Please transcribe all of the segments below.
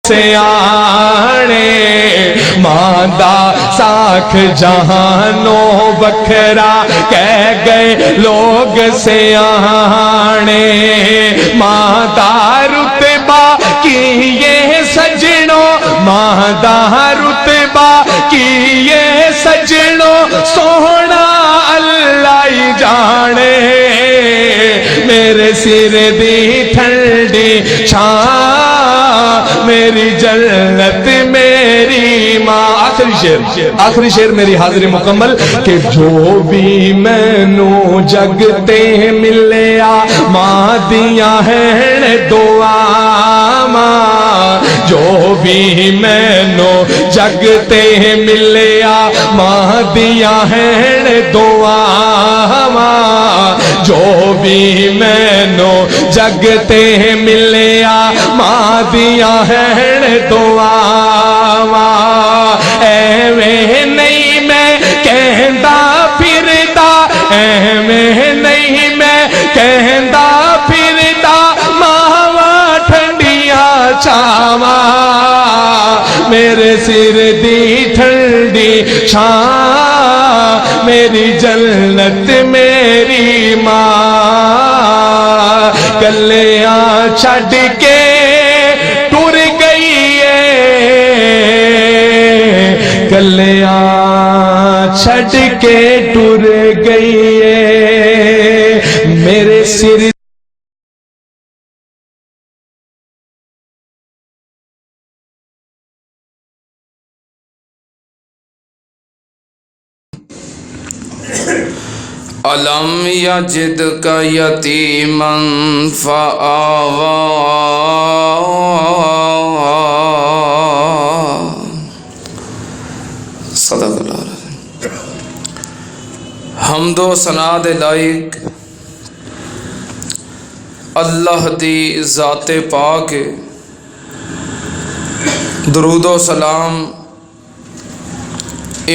सियाणे मांदा साख जहानो बखरा कह गए लोग सियाणे मांदा रुतबा की ये सजनो मांदा रुतबा की ये सजनो सोहना अल्लाह ही जाने मेरे सिर दी ठंडी छां मेरी जन्नत मेरी मां। आखिरी शेर मेरी हाजिरी मुकम्मल कि जो भी मैनू जगते मिलिया मां दिया है दुआ जो भी मैनू जगते मिलिया मां दिया है दुआ जो भी मैनू जगते मिलिया मां दिया है दुआ एवें नहीं मैं कहता फिरदा एवें नहीं मैं कहता फिरदा मावा ठंडिया छावा मेरे सिर दी ठंडी छां मेरी जन्नत मेरी मां कलियां छड़ के टुर गई कलियां छड़ के टुर गई मेरे सिर अलम यजिद का यतीमन फ़आवा सदक़ल्लाह। हमदो सना दे लायक अल्लाह दी ज़ाते पाक दरूदो सलाम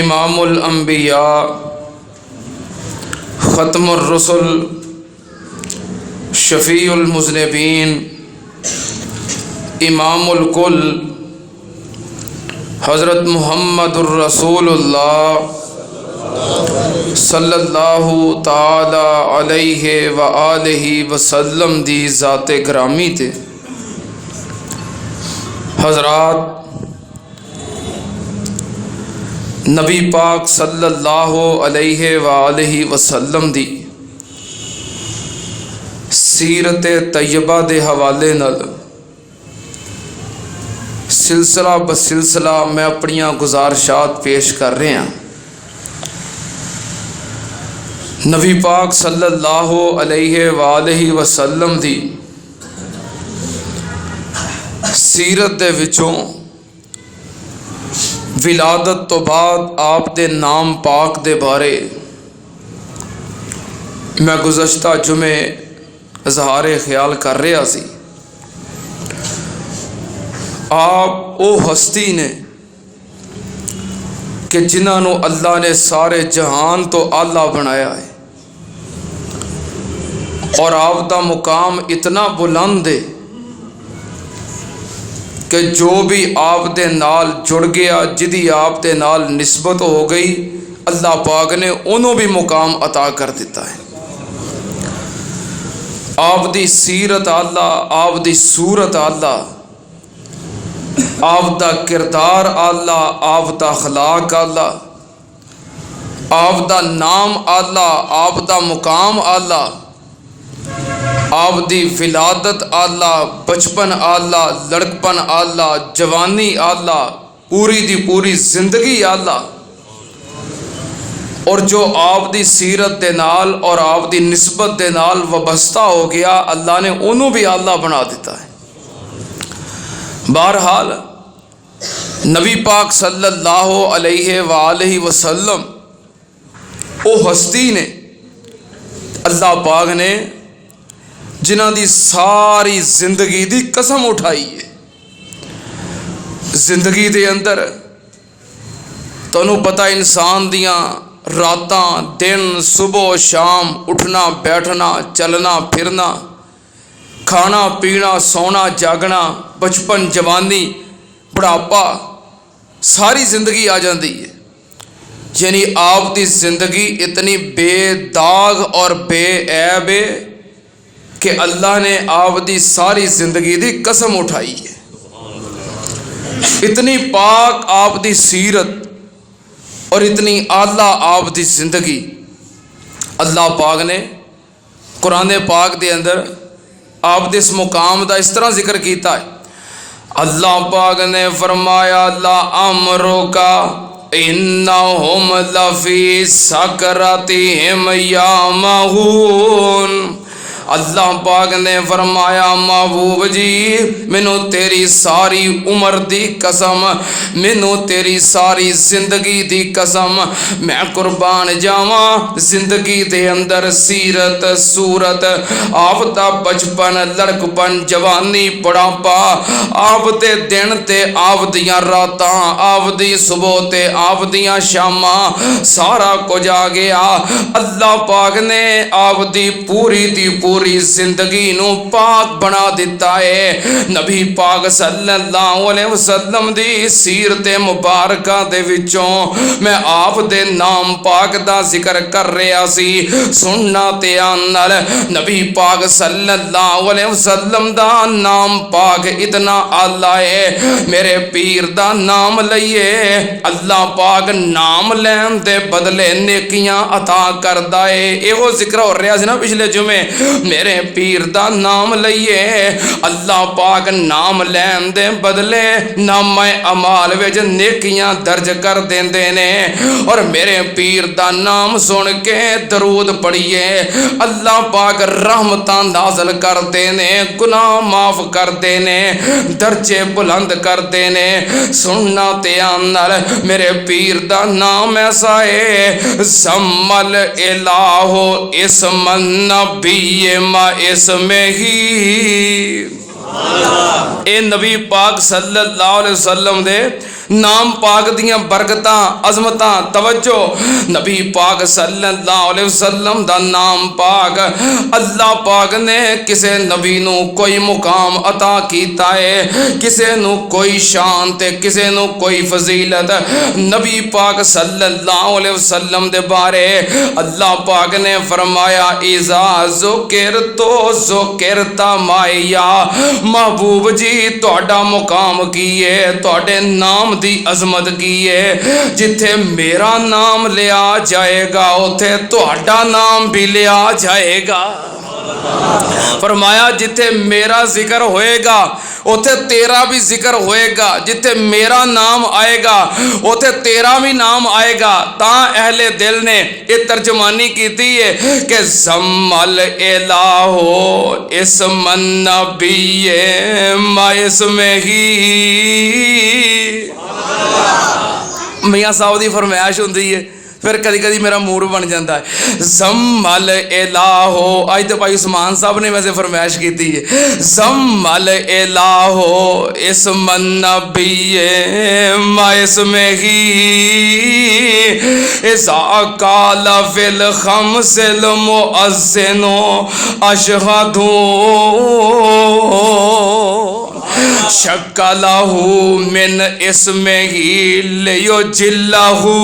इमामुल अंबिया ख़त्मुर रसूल शफ़ीउल मुज़निबीन इमामुल कुल हज़रत मुहम्मदुर रसूलुल्लाह सल्लल्लाहु ताला अलैहि व आलिहि वसल्लम दी ज़ाते ग्रामी थे हज़रात नबी पाक सल्लल्लाहु अलैहि व आलिहि वसल्लम दी सीरत तैयबा दे हवाले नाल सिलसिला बसिलसिला मैं अपनियां गुजारिशात पेश कर रहा। नबी पाक सल्लल्लाहु अलैहि व आलिहि वसल्लम दी सीरत दे विचों विलादत तो बाद आप दे नाम पाक दे बारे मैं गुज़श्ता जुमे इज़हारे ख्याल कर रहा सी। आप ओ हस्ती ने कि जिन्होंने अल्लाह ने सारे जहान तो आला बनाया है और आपका मुकाम इतना बुलंद है कि जो भी आप दे नाल जुड़ गया जिदी आप दे नाल निस्बत हो गई अल्लाह पाक ने उन्होंने भी मुकाम अता कर दिता है। आप दी सीरत आला आप दी सूरत आला आप दा किरदार आला आप दा अखलाक आला आप दा नाम आला आप दा मुकाम आला आप दी विलादत आला बचपन आला लड़कपन आला जवानी आला पूरी दी पूरी जिंदगी आला और जो आप दी सीरत दे नाल और आप दी निस्बत दे नाल वबस्ता हो गया अल्लाह ने उन्होंने भी आला बना दिता है। बहरहाल नबी पाक सल्लल्लाहु अलैहि व आलिहि वसल्लम ओ हस्ती ने अल्लाह पाक ने जिन्हां दी सारी जिंदगी दी कसम उठाई है। जिंदगी दे अंदर तुहानू पता इंसान दियां रातां दिन सुबह शाम उठना बैठना चलना फिरना खाना पीना सोना जागना बचपन जवानी बुढ़ापा, सारी जिंदगी आ जाती है। यानी आपकी जिंदगी इतनी बेदाग और बेऐब है कि अल्लाह ने आपकी सारी जिंदगी की कसम उठाई है। इतनी पाक आपकी सीरत और इतनी आला आपकी जिंदगी। अल्लाह पाक ने कुरान पाक के अंदर आपके इस मुकाम का इस तरह जिक्र किया है। अल्लाह पाक ने फरमाया ला अमरो का इन्नहुम लफी सकरातिहिम यामहून। अल्लाह पाक ने फरमाया महबूब जी मैनू तेरी सारी उम्र दी कसम, मैनू तेरी सारी जिंदगी दी कसम, मैं कुर्बान जावा जिंदगी दे अंदर सीरत सूरत आप दा बचपन लड़कपन जवानी बुढ़ापा आप दे दिन ते आप दियां रातां आप दी सुबह ते आप दियां शामां सारा कुछ आ गया। अल्लाह पाक ने आप दी पूरी पूरी जिंदगी नू पाक बना दिता है। नबी पाक सल्लल्लाहु अलैहि वसल्लम दी सीरत मुबारक दे विचों मैं आप दे नाम पाक दा जिक्र कर रहा सी। सुनना ते नाल नबी पाक सल्लल्लाहु अलैहि वसल्लम दा नाम पाक इतना आला है। मेरे पीर दा नाम लईए अल्लाह पाक नाम लैन दे बदले नेकियां अता करदा है। एहो जिक्र हो रहा सी ना पिछले जुमे। मेरे पीर दा नाम लईए अल्लाह पाक नाम लैन दे बदले नामे अमाल विच नेकियां दर्ज कर देंदे ने। और मेरे पीर दा नाम सुन के दरूद पढ़िए अल्लाह पाक रहमतां नाज़िल करदे ने, गुनाह माफ करदे ने, दर्जे बुलंद करदे ने। सुनना ते नाल मेरे पीर दा नाम ऐसा है ज़म्मल इलाहो इस्मन नबी मा इसमें ही। ए नबी पाक सल्लल्लाहु अलैहि वसल्लम दे नाम पाक दियां बरकतां अजमतां तवज्जो। नबी पाक सल्लल्लाहु अलैहि वसल्लम दा नाम पाक अल्लाह पाक ने किसे नबी नू कोई मुकाम अता कीता है, किसे नू कोई शान ते किसे नू कोई फजीलत। नबी पाक सल्लल्लाहु अलैहि वसल्लम दे बारे अल्लाह पाक ने फरमाया इज़ा ज़ुकिर तो ज़ुकिरता माया। महबूब जी तुहाडा मुकाम की है, तुहाडे नाम दी अजमत की है। जिथे मेरा नाम लिया जाएगा उथे तुहाडा नाम भी लिया जाएगा। फरमाया जिथे मेरा जिक्र होएगा उथे तेरा भी जिक्र होएगा, जिथे मेरा नाम आएगा उथे तेरा भी नाम आएगा। ता अहले दिल ने ये तर्जमानी की है कि ज़म्मल इलाहो इस्मन नबी मा इसमें ही। मियाँ साहब की फरमाइश होंदी है फिर कदी कदी मेरा मूड बन जाता है। ज़म्मल इलाहो अज तो भाई उस्मान साहब ने वैसे फरमाइश की है ज़म्मल इलाहो इस्मन नबी मा इसमें ही इज़ा काल फिल खम्सिल मुअज़्ज़िनु अशहदु शक्कलहू मिन इसमें ही लियो जिल्लहू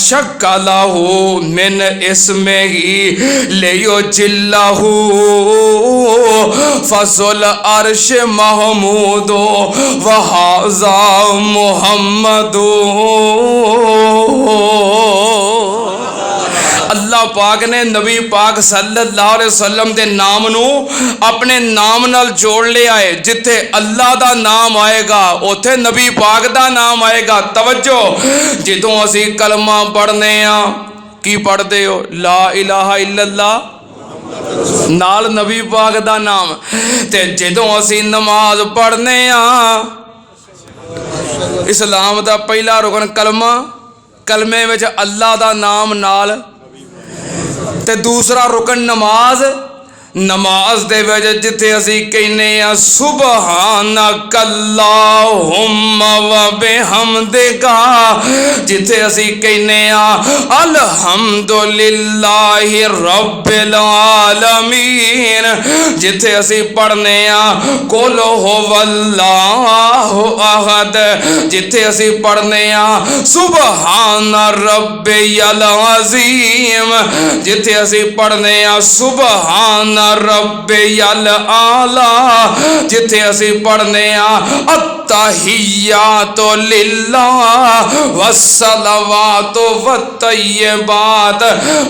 शक्कलहू मिन इसमें ही लियो जिल्लहू फज़ुल अर्श महमूदो वहाज़ा मुहम्मदो। अल्लाह पाक ने नबी पाक सल्लल्लाहु अलैहि वसल्लम के नाम नू अपने नाम नाल जोड़ लिया है। जिथे अल्लाह दा नाम आएगा उथे नबी पाक दा नाम आएगा। तवज्जो जिदों असी कलमा पढ़ने की पढ़ते हो ला इलाहा इल्लल्लाह नाल नबी पाक दा नाम, ते जिदों असी नमाज पढ़ने इस्लाम दा पहला रुकन कलमा, कलमे विच अल्लाह दा नाम नाल ते दूसरा रुकन नमाज, नमाज दे विच जिथे असी कहने आ सुबहानकल्लाहुम्मा व बिहम्दिका, जिथे असी कहने आ अल्हम्दुलिल्लाहि रब्बिल आलमीन, जिथे असी पढ़ने आ कुल हुवल्लाहु अहद, जिथे असी पढ़ने आ सुबहान रब्बियल अज़ीम, जिथे असी पढ़ने आ सुबहान रब्बियल आला, जिथे असी पढ़ने आ अत्तहियातु लिल्लाह वस्सलावातु वत्तय्यिबात,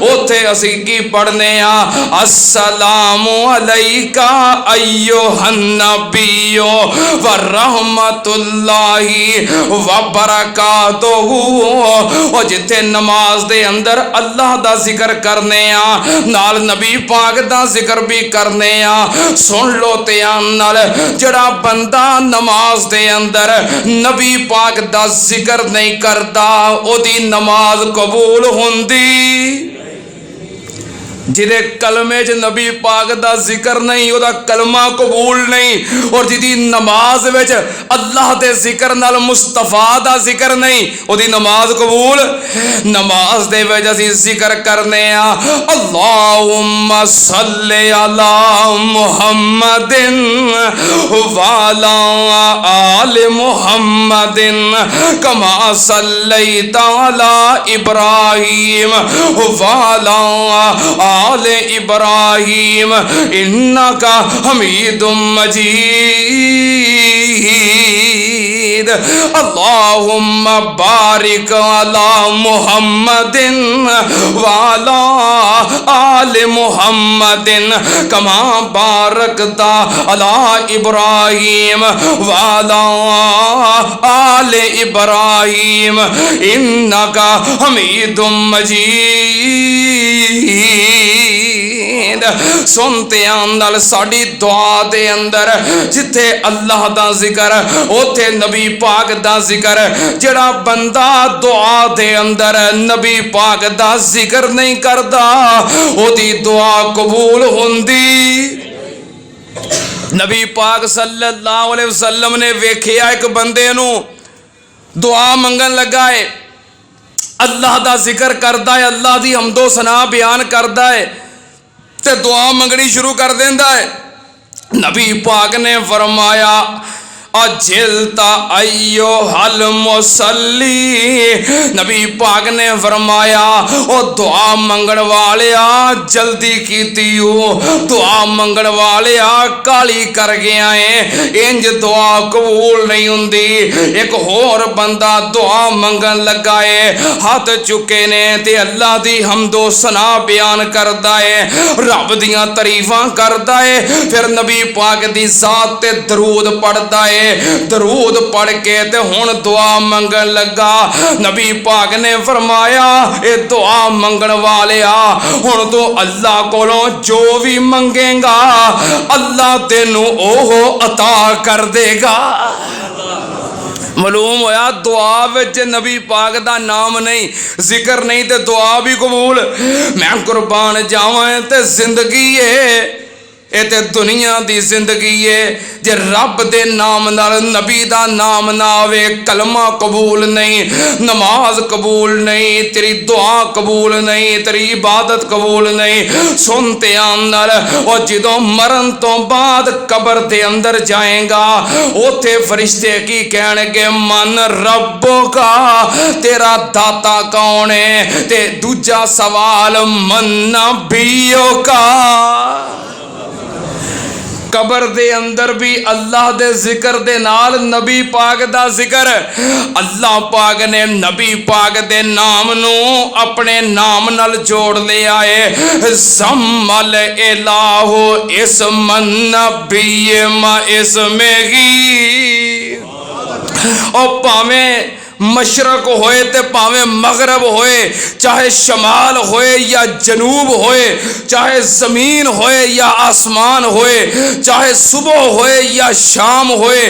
उथे असी की पढ़ने आ अस्सलामु अलैका अय्युहन नबिय्यु व रहमतुल्लाहि व बरकातुहु। और जिथे नमाज दे अंदर अल्लाह दा जिक्र करने आ नाल नबी पाक दा जिक्र भी करने आ, सुन लो ध्यान नाल, जड़ा बंदा नमाज दे अंदर नबी पाक दा जिक्र नहीं करता ओदी नमाज कबूल हुंदी। जिदे कलमे च नबी पाक दा जिक्र नहीं ओदा कलमा कबूल नहीं, और जिदी नमाज विच अल्लाह दे जिक्र नाल मुस्तफा दा जिक्र नहीं ओदी नमाज कबूल। नमाज दे विच असी जिक्र करने आ अल्लाहुम्मा सल्ली अला मुहम्मदिन वाला आले मुहम्मदिन कमा सल्लैता अला इब्राहीम वाला आले इब्राहीम इन्नका हमीदुम मजीद। अल्लाहुम्मा बारिक अला मुहम्मदिन वाला आले मुहम्मदिन कमा बारकता अला इब्राहीम वाला आले इब्राहीम इन्नका हमीदुम मजीद। सुनते आंदल साड़ी दुआ दे अंदर जिथे अल्लाह दा जिक्र उथे नबी पाक दा जिक्र, जड़ा बंदा दुआ दे अंदर नबी पाक दा जिक्र नहीं करदा ओदी दुआ कबूल हुंदी। नबी पाक सल्लल्लाहु अलैहि वसल्लम ने वेखिया एक बंदे नू दुआ मंगन लगा है, अल्लाह दा जिक्र करदा है, अल्लाह दी हमदो सना बयान करदा है ते दुआ मंगनी शुरू कर देंदा है। नबी पाक ने फरमाया अजिलता अयो हल मुसल्ली, नबी पाक ने फरमाया ओ दुआ मंगण वालिया जल्दी कीती हो, दुआ मंगण वालिया काली कर गया है, इंज दुआ कबूल नहीं हुंदी। एक होर बंदा दुआ मंगन लगा है, हाथ चुके ने ते अल्लाह दी हमदो सना बयान करदा है, रब दियां तारीफां करदा है, फिर नबी पाक दी जात ते दरूद पढ़दा है, दरूद पढ़ के ते हुण दुआ मंगन लगा। नबी पाक ने फरमाया ए दुआ मंगण वालिया हुण तू अल्लाह कोलों जो भी मंगेगा अल्लाह तेनू ओह अता कर देगा। मालूम होया दुआ विच नबी पाक दा नाम नहीं, जिक्र नहीं ते दुआ भी कबूल। मैं कुर्बान जावां ते जिंदगी है ये ते दुनिया दी जिंदगी है, जे रब दे नाम नाल नबी दा नाम ना आवे कलमा कबूल नहीं, नमाज कबूल नहीं, तेरी दुआ कबूल नहीं, तेरी इबादत कबूल नहीं। सुनते आंदर और जदों मरन तो बाद कबर दे अंदर जाएगा उथे फरिश्ते की कहणगे मन रब्बो का, तेरा दाता कौन है, ते दूजा सवाल मन नबियो का। कबर दे अंदर भी अल्लाह दे जिक्र दे नाल नबी पाक दा जिक्र, अल्लाह पाक ने नबी पाक दे नाम नू अपने नाम नाल जोड़ लिया है। ज़म्मल इलाहु इस्मन नबी मा इस्मिही, ओ भावें मशरक होए ते भावें मगरब होए, चाहे शमाल होए या जनूब होए, चाहे ज़मीन होए या आसमान होए, चाहे सुबह होए या शाम होए,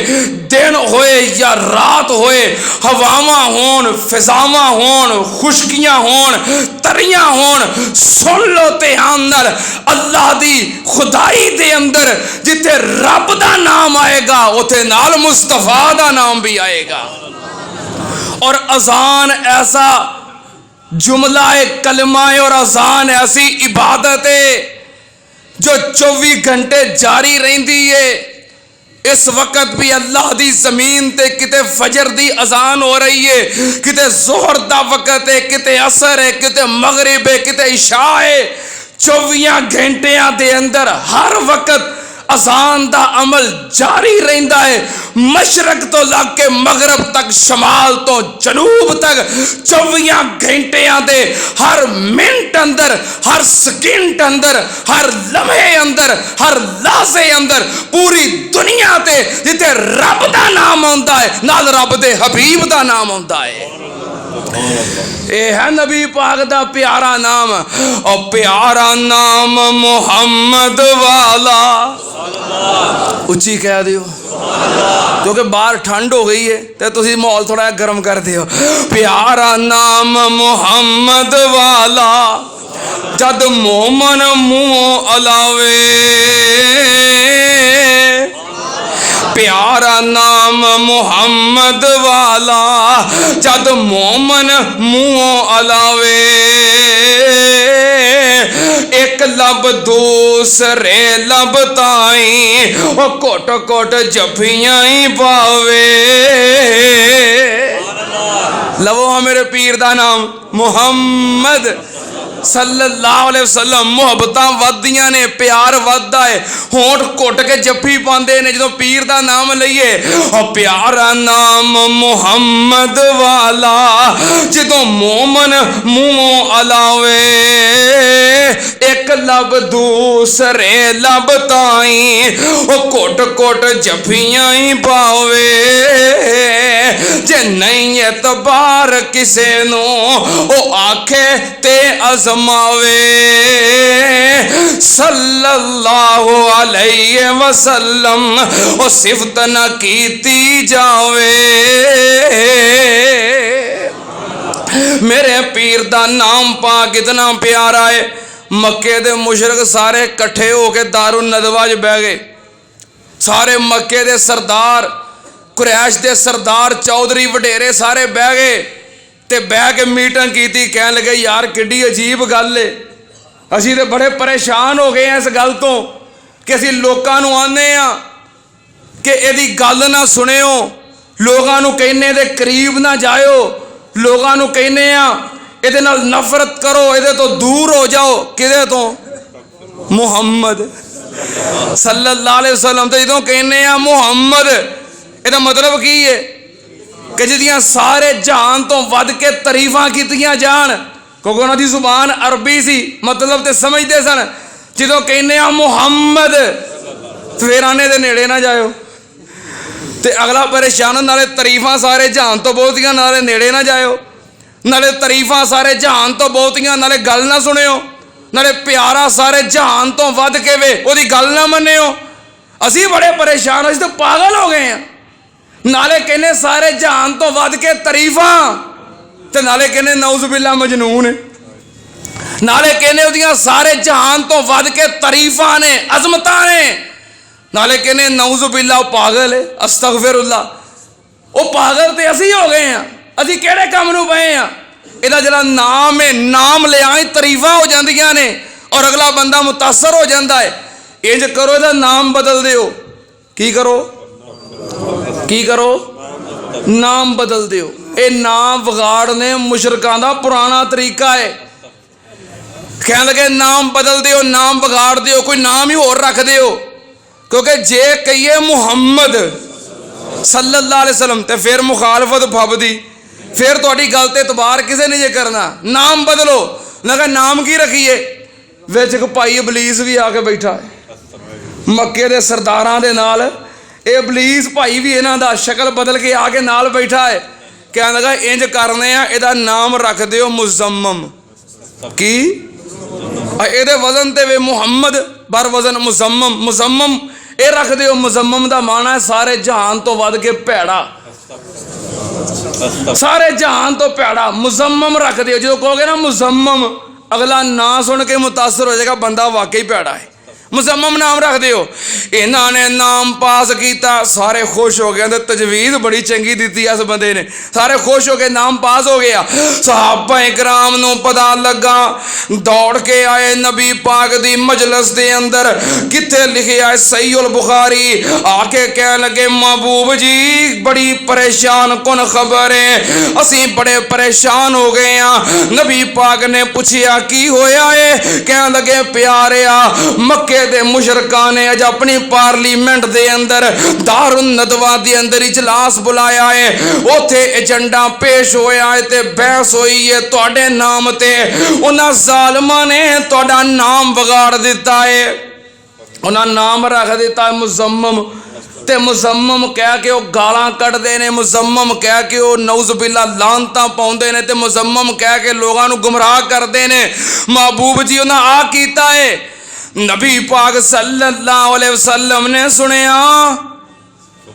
दिन होए या रात होए, हवावां होण, फिजावां होण, खुशकियां होण, तरियां होण, सुन लो ध्यान नाल, अल्लाह दी खुदाई दे अंदर जिथे रब दा नाम आएगा उथे नाल मुस्तफा दा नाम भी आएगा। और अजान ऐसा जुमला है, कलमा है, और अजान ऐसी इबादत है जो 24 घंटे जारी रहिंदी है। इस वक्त भी अल्लाह दी जमीन ते किते फजर दी अजान हो रही है, किते जोहर दा वक्त है, किते असर है, किते मगरिब है, किते इशा है। 24 घंटियां दे अंदर हर वक्त अजान दा अमल जारी रहिंदा है। मशरक तो लग के मगरब तक, शमाल तो जनूब तक 24 घंटियां दे हर मिनट अंदर, हर सेकंड अंदर, हर लम्हे अंदर, हर लहजे अंदर पूरी दुनिया ते जिथे रब दा नाम आंदा है नाल रब दे हबीब दा नाम आंदा है। ये है नबी पाक दा प्यारा नाम, और प्यारा नाम मुहम्मद वाला। उच्ची कह दियो क्योंकि बाहर ठंड हो गई है तो तुसी माहौल थोड़ा गर्म कर दियो। प्यारा नाम मुहम्मद वाला, जद मोमन मुंह अलावे। प्यारा नाम मुहम्मद वाला, जद मोमन मुंह अलावे। एक लब दूसरे लब ताई, ओ कोट कोट जफियां ही पावे। लवो हाँ मेरे पीर दा नाम मुहम्मद सल्लल्लाहु अलैहि वसल्लम। मुहब्बतां वधदियां ने, प्यार वधदा है, होंठ घुट के जफ्फी पांदे ने जदों पीर दा नाम लईए। और प्यारा नाम मुहम्मद वाला, जदों मोमन मुंह अलावे। एक लब दूसरे लब ताई, ओ कोट कोट जफ्फियां ही पावे। जे नहीं एतबार किसे नू, ओ आखे ते अजमावे। सल्लल्लाहु अलैहि वसल्लम, ओ सिफत न कीती जावे। मेरे पीर दा नाम पाक कितना प्यारा है। मक्के दे मुशरक सारे कट्ठे होके दारुल नदवा च बह गए। सारे मक्के दे सरदार, कुरैश दे सरदार, चौधरी वडेरे सारे बह गए ते बह के मीटिंग की। कहन लगे यार किड्डी अजीब गल है, असीं ते बड़े परेशान हो गए हैं इस गल तो कि असीं लोकां नूं आने आ कि इहदी गल ना सुनियो, लोकां नूं कहने दे करीब ना जाओ, लोकां नूं कहने आ इहदे नाल नफरत करो, इहदे तो दूर हो जाओ। किहदे तो? मुहम्मद सल्लल्लाहु अलैहि वसल्लम। तो जदों कहने आ मुहम्मद, ਇਹਦਾ मतलब की है कि जिहदियां सारे जहान तो वध के तारीफां कीतियां जान, क्योंकि उन्हां दी जुबान अरबी सी, मतलब ते समझदे सन। जदों कहने आ मुहम्मद, फिर आने दे नेड़े ना जाओ ते अगला परेशान। नाले तारीफां सारे जहान तो बहुतियां, नाले नेड़े ना जाओ। नाले तारीफां सारे जहान तो बहुतियां, नाले गल ना सुनियो। नाले प्यारा सारे जहान तो वध के वे, ओहदी गल ना मन्नियो। असीं बड़े परेशान, असीं तो पागल हो गए हैं। नाले कहने सारे जहान तो वध के तारीफां, ते नाले कहने नौजुबिल्ला मजनून है। नाले कहने उहदियां सारे जहान तो वध के तारीफां ने, अजमतां ने। नाले कहने नौजुबिल्ला पागल है, अस्तगफिरुल्लाह। वो पागल तो असीं हो गए हैं। असीं किहड़े काम नूं पए आ? इहदा जिहड़ा नाम है, नाम लिया ही तारीफां हो जांदियां ने और अगला बंदा मुतासर हो जाता है। इंज करो, इहदा नाम बदल दिओ। की करो? की करो? नाम बदल दिओ। ये नाम विगाड़ने मुशरकां दा पुराना तरीका है। कहने लगे नाम बदल दिओ, नाम बिगाड़ दिओ, कोई नाम ही होर रख दिओ। क्योंकि जे कहिए मुहम्मद सल्लल्लाहु अलैहि वसल्लम ते फिर मुखालफत फबदी, फिर तुहाडी गल ते इतबार किसे ने जे करना। नाम बदलो। लगा नाम की रखिए? विच एक भाई इबलीस भी आके बैठा है मक्के दे सरदारां दे नाल। इबलीस भाई भी इन्हां दा शक्ल बदल के आके नाल बैठा है। कहने लगा इंज करने आ, इहदा नाम रख दिओ मुजम्मम। की ਇਹਦੇ वजन ते वे मुहम्मद बर वजन मुजम्मम। मुजम्मम ये रख दिओ। मुजम्मम का माना है सारे जहान तो वध के भैड़ा, सारे जहान तो भैड़ा। मुजम्मम रख दिओ। जो कहोगे ना मुजम्मम, अगला ना सुन के मुतासर हो जाएगा, बंदा वाकई भैड़ा है। मुजम्मम नाम रख दिओ। इन्होंने नाम पास किया, सारे खुश हो गए। तजवीज़ बड़ी चंगी दी इस बंदे ने, सारे खुश हो गए, नाम पास हो गया। सहाबा इकराम नूं पता लगा, दौड़ के आए नबी पाक दी मजलिस दे अंदर। किथे लिखे आए सहीहुल बुखारी। आके कह लगे महबूब जी बड़ी परेशान कुन खबर है, असी बड़े परेशान हो गए हैं। नबी पाक ने पूछया की होया है? कह लगे प्यारिया मक्के दे मुशरकां ने अज अपनी पार्लीमेंट दे अंदर दारुन नदवा दे अंदर इजलास बुलाया है। उथे एजेंडा पेश होया है ते बहस हुई है तुहाडे नाम ते। उन्हां जालिमां ने तुहाडा नाम बिगाड़ दिता है, उन्हां नाम रख दिता है मुजम्मम। ते मुजम्मम कह के वो गालां कढ़दे ने, मुजम्मम कह के वो नौज़ुबिल्ला लानतां पाउंदे ने, ते मुजम्मम कह के लोगां नूं गुमराह करदे ने। महबूब जी उन्हां आ कीता है। नबी पाक सल्लल्लाहु अलैहि वसल्लम ने सुनिया,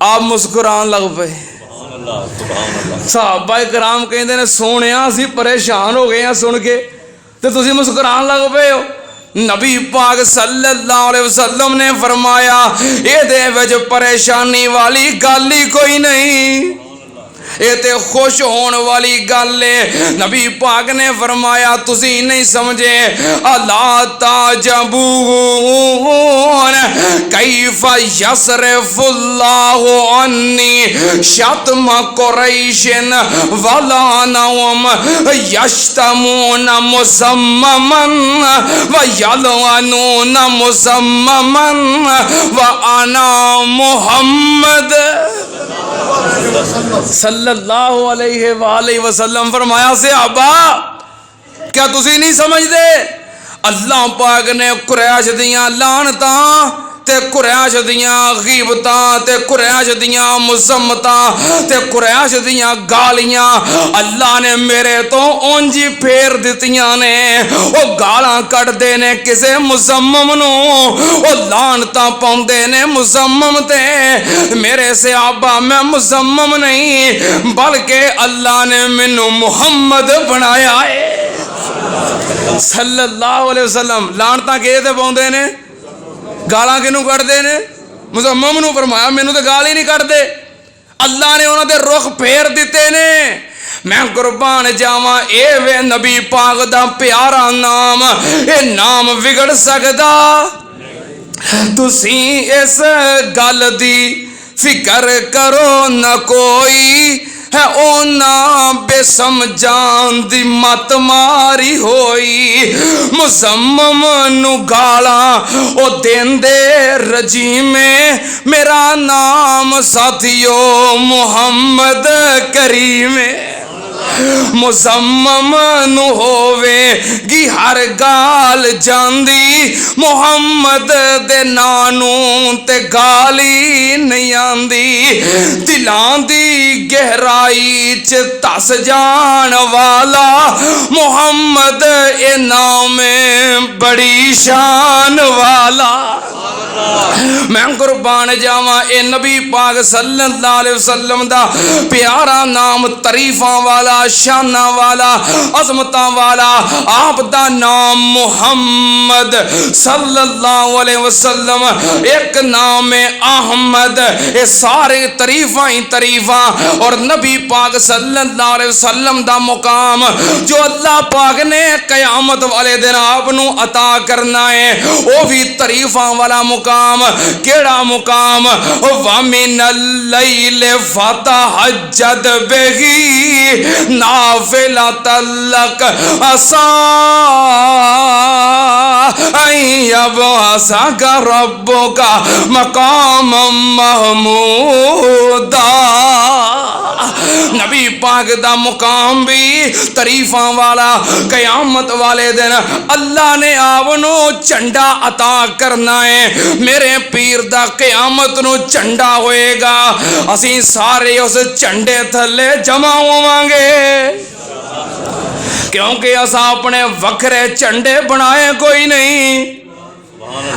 आप मुस्कुरान लग पे। सहाबा इकराम कहते ने सोने असीं परेशान हो गए हैं सुन के, ते तुसीं मुस्कुरान लग पे हो। नबी पाक सल्लल्लाहु अलैहि वसल्लम ने फरमाया इहदे विच परेशानी वाली गल ही कोई नहीं, ये ते खुश होने वाली गल है। नबी पाक ने फरमाया तुसी नहीं समझे, अला ताजबून कैफा यसरफुल्लाहु अन्नी शतम कुरैशिन वला नवम यश्तमून मुसम्ममन व यलवानून मुसम्ममन व अना मुहम्मद सल्लल्लाहु अलैहि वसल्लम। फरमाया सहाबा क्या तुसी नहीं समझदे, अल्लाह पाक ने कुरैश दियां लानतां ते कुरैश दियां गीबतां ते कुरैश दियां मुज़म्मतां ते कुरैश दियां गालियां अल्लाह ने मेरे तो उंज ही फेर दित्तियां ने। वो गालां कढ़दे ने किसे मुज़म्मम नूं, वो लानतां पाउंदे ने मुज़म्मम ते। मेरे सहाबा मैं मुज़म्मम नहीं बल्कि अल्लाह ने मैनू मुहम्मद बनाया है सल्लल्लाहु अलैहि वसल्लम। लानतां किहदे पाउंदे ने, गालां किनू कढ़दे ने, मुज़म्मम नूं। फरमाया मैनू तो गाल ही नहीं कढ़दे, अल्लाह ने उन्हां दे रुख फेर दिते ने। मैं कुर्बान जावां ए वे नबी पाक दा प्यारा नाम, ये नाम विगड़ सकदा। तुसी इस गल दी फिक्र करो न कोई है ओना बेसमझान दी मत मारी होई। मुज़म्मम नू गाला ओ देंदे रजीमे, मेरा नाम साथियो मुहम्मद करीम है। मुज़म्मम नू होवेगी हर गाल जांदी, मुहम्मद दे नानू ते गाली नहीं आंदी। दिलां दी गहराई च धस जान वाला मुहम्मद ए नाम बड़ी शान वाला। मैं कुर्बान जावां ए नबी पाक सल्लल्लाहु अलैहि वसल्लम दा प्यारा नाम, तरीफां वाला, शाना वाला, अजमतां वाला। आप दा नाम मुहम्मद सल्लल्लाहु अलैहि वसल्लम, एक नाम है अहमद। ये सारे तरीफां ही तरीफां। और नबी पाक सल्लल्लाहु अलैहि वसल्लम दा मुकाम जो अल्लाह पाक ने कयामत वाले दिन आप नू अता करना है, वो भी तरीफां वाला मुकाम। केड़ा मुकाम? वमिनल लैल फतहज्जद बिही नाफिलतल लक असा यबअसक रब्बुका मकाम महमूदा। नबी पाक दा मुकाम भी तरीफा वाला। कयामत वाले दिन अल्लाह ने आपनो झंडा अता करना है। मेरे पीर दा कयामत नू झंडा होएगा, असी सारे उस झंडे थले जमा होवांगे, क्योंकि असा अपने वखरे झंडे बनाए कोई नहीं,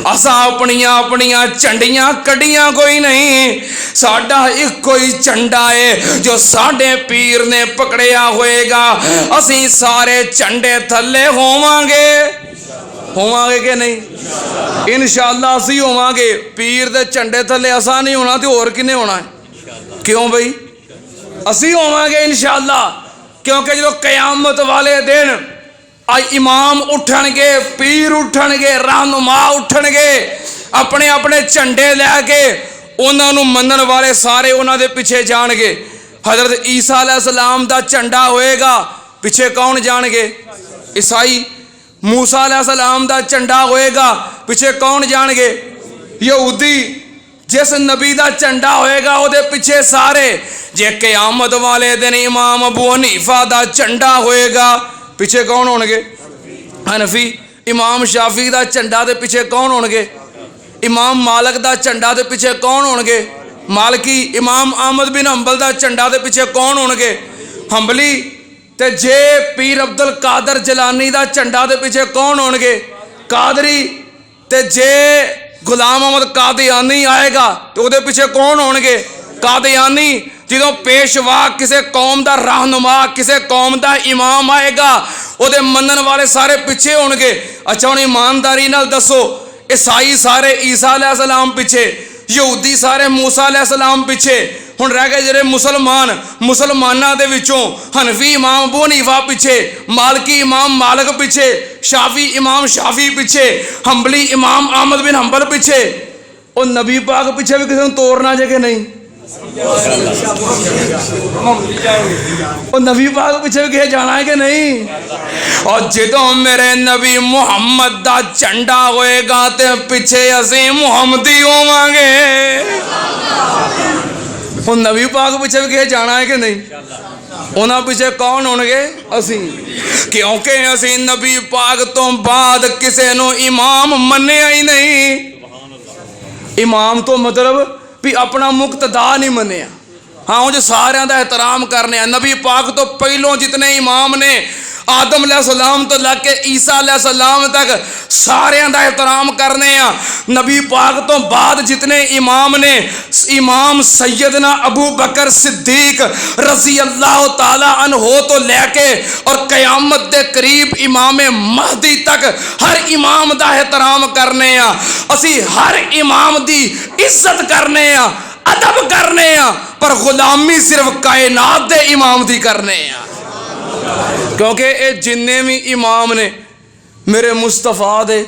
असा अपनिया अपनिया झंडियां कड़ियां कोई नहीं। साडा एक कोई झंडा है जो साडे पीर ने पकड़िया होएगा। असी सारे झंडे थले होवांगे, होवांगे कि नहीं? इंशाअल्लाह असी होवांगे। पीर दे झंडे थले असा नहीं होना तो होर किने होना है? क्यों भाई? असी होवांगे इंशाअल्लाह, क्योंकि जो कयामत वाले दिन इमाम उठणगे, पीर उठणगे, रहनुमा उठणगे, अपने अपने झंडे लैके उन्होंने मनन वाले सारे उन्होंने पिछे जाणगे। हजरत ईसा अलैहिस्सलाम दा झंडा होएगा, पिछे कौन जाणगे? ईसाई। मूसा अलैहिस्सलाम दा झंडा होएगा, पिछे कौन जाणगे? यहूदी। जिस नबी दा झंडा होएगा उहदे पिछे सारे। जे क़यामत वाले दिन इमाम अबू हनीफा दा झंडा होएगा, पिछे कौन होणगे? हनफी। इमाम शाफी दा झंडा दे पिछे कौन होणगे? इमाम मालिक दा झंडा दे पिछे कौन होणगे? मालकी। इमाम अहमद बिन हंबल दा झंडा दे पिछे कौन होणगे? हंबली। ते जे पीर अब्दुल कादर जलानी दा झंडा दे पिछे कौन होणगे? कादरी। ते जे गुलाम अहमद कादियानी आएगा तो उहदे पिछे कौन होणगे? कादियानी। जो पेशवा किसी कौम का रहनुमा किसी कौम का इमाम आएगा उहदे मनन वाले सारे पिछे होणगे। अच्छा हुण ईमानदारी नाल दसो, ईसाई सारे ईसा अलैहिस्सलाम पिछे, यहूदी सारे मूसा अलैहिस्सलाम पिछे, हुण रह गए जिहड़े मुसलमान, मुसलमानां दे विचों हनफी इमाम अबू हनीफा पिछे, मालकी इमाम मालिक पिछे, शाफी इमाम शाफी पिछे, हंबली इमाम अहमद बिन हंबल पिछे। और नबी पाक पिछे भी किसी को तोड़ना जे कि नहीं? और नबी पाक पिछे भी जाना है कि नहीं? और जो मेरे नबी मुहम्मद दा झंडा होएगा ते पिछे असी मुहम्मदी होवांगे। और नबी पाक पिछे भी जाना है कि नहीं? उन्हां पिछे कौन होणगे? असी। क्योंकि असी नबी पाक तो बाद किसे नु इमाम मन्निया ही नहीं। इमाम तो मतलब भी अपना मुक्तदा नहीं मनिया। हाँ उन्हें सारिਆਂ ਦਾ एहतराम करने। नबी पाक तो पहलों जितने इमाम ने आदम अलैहिस्सलाम तो लैके ईसा अलैहिस्सलाम तक सारिਆਂ ਦਾ एहतराम करने। नबी पाक तो बाद जितने इमाम ने, इमाम सैयदना अबू बकर सिद्दीक रजी अल्लाह ताला अन्हो तो लैके और क़यामत के करीब इमाम महदी तक हर इमाम का एहतराम करने। असी हर इमाम की इज्जत करने, अदब करने, पर गुलामी सिर्फ कायनात के इमाम की करने। क्योंकि ये जिन्ने भी इमाम ने मेरे मुस्तफा दे,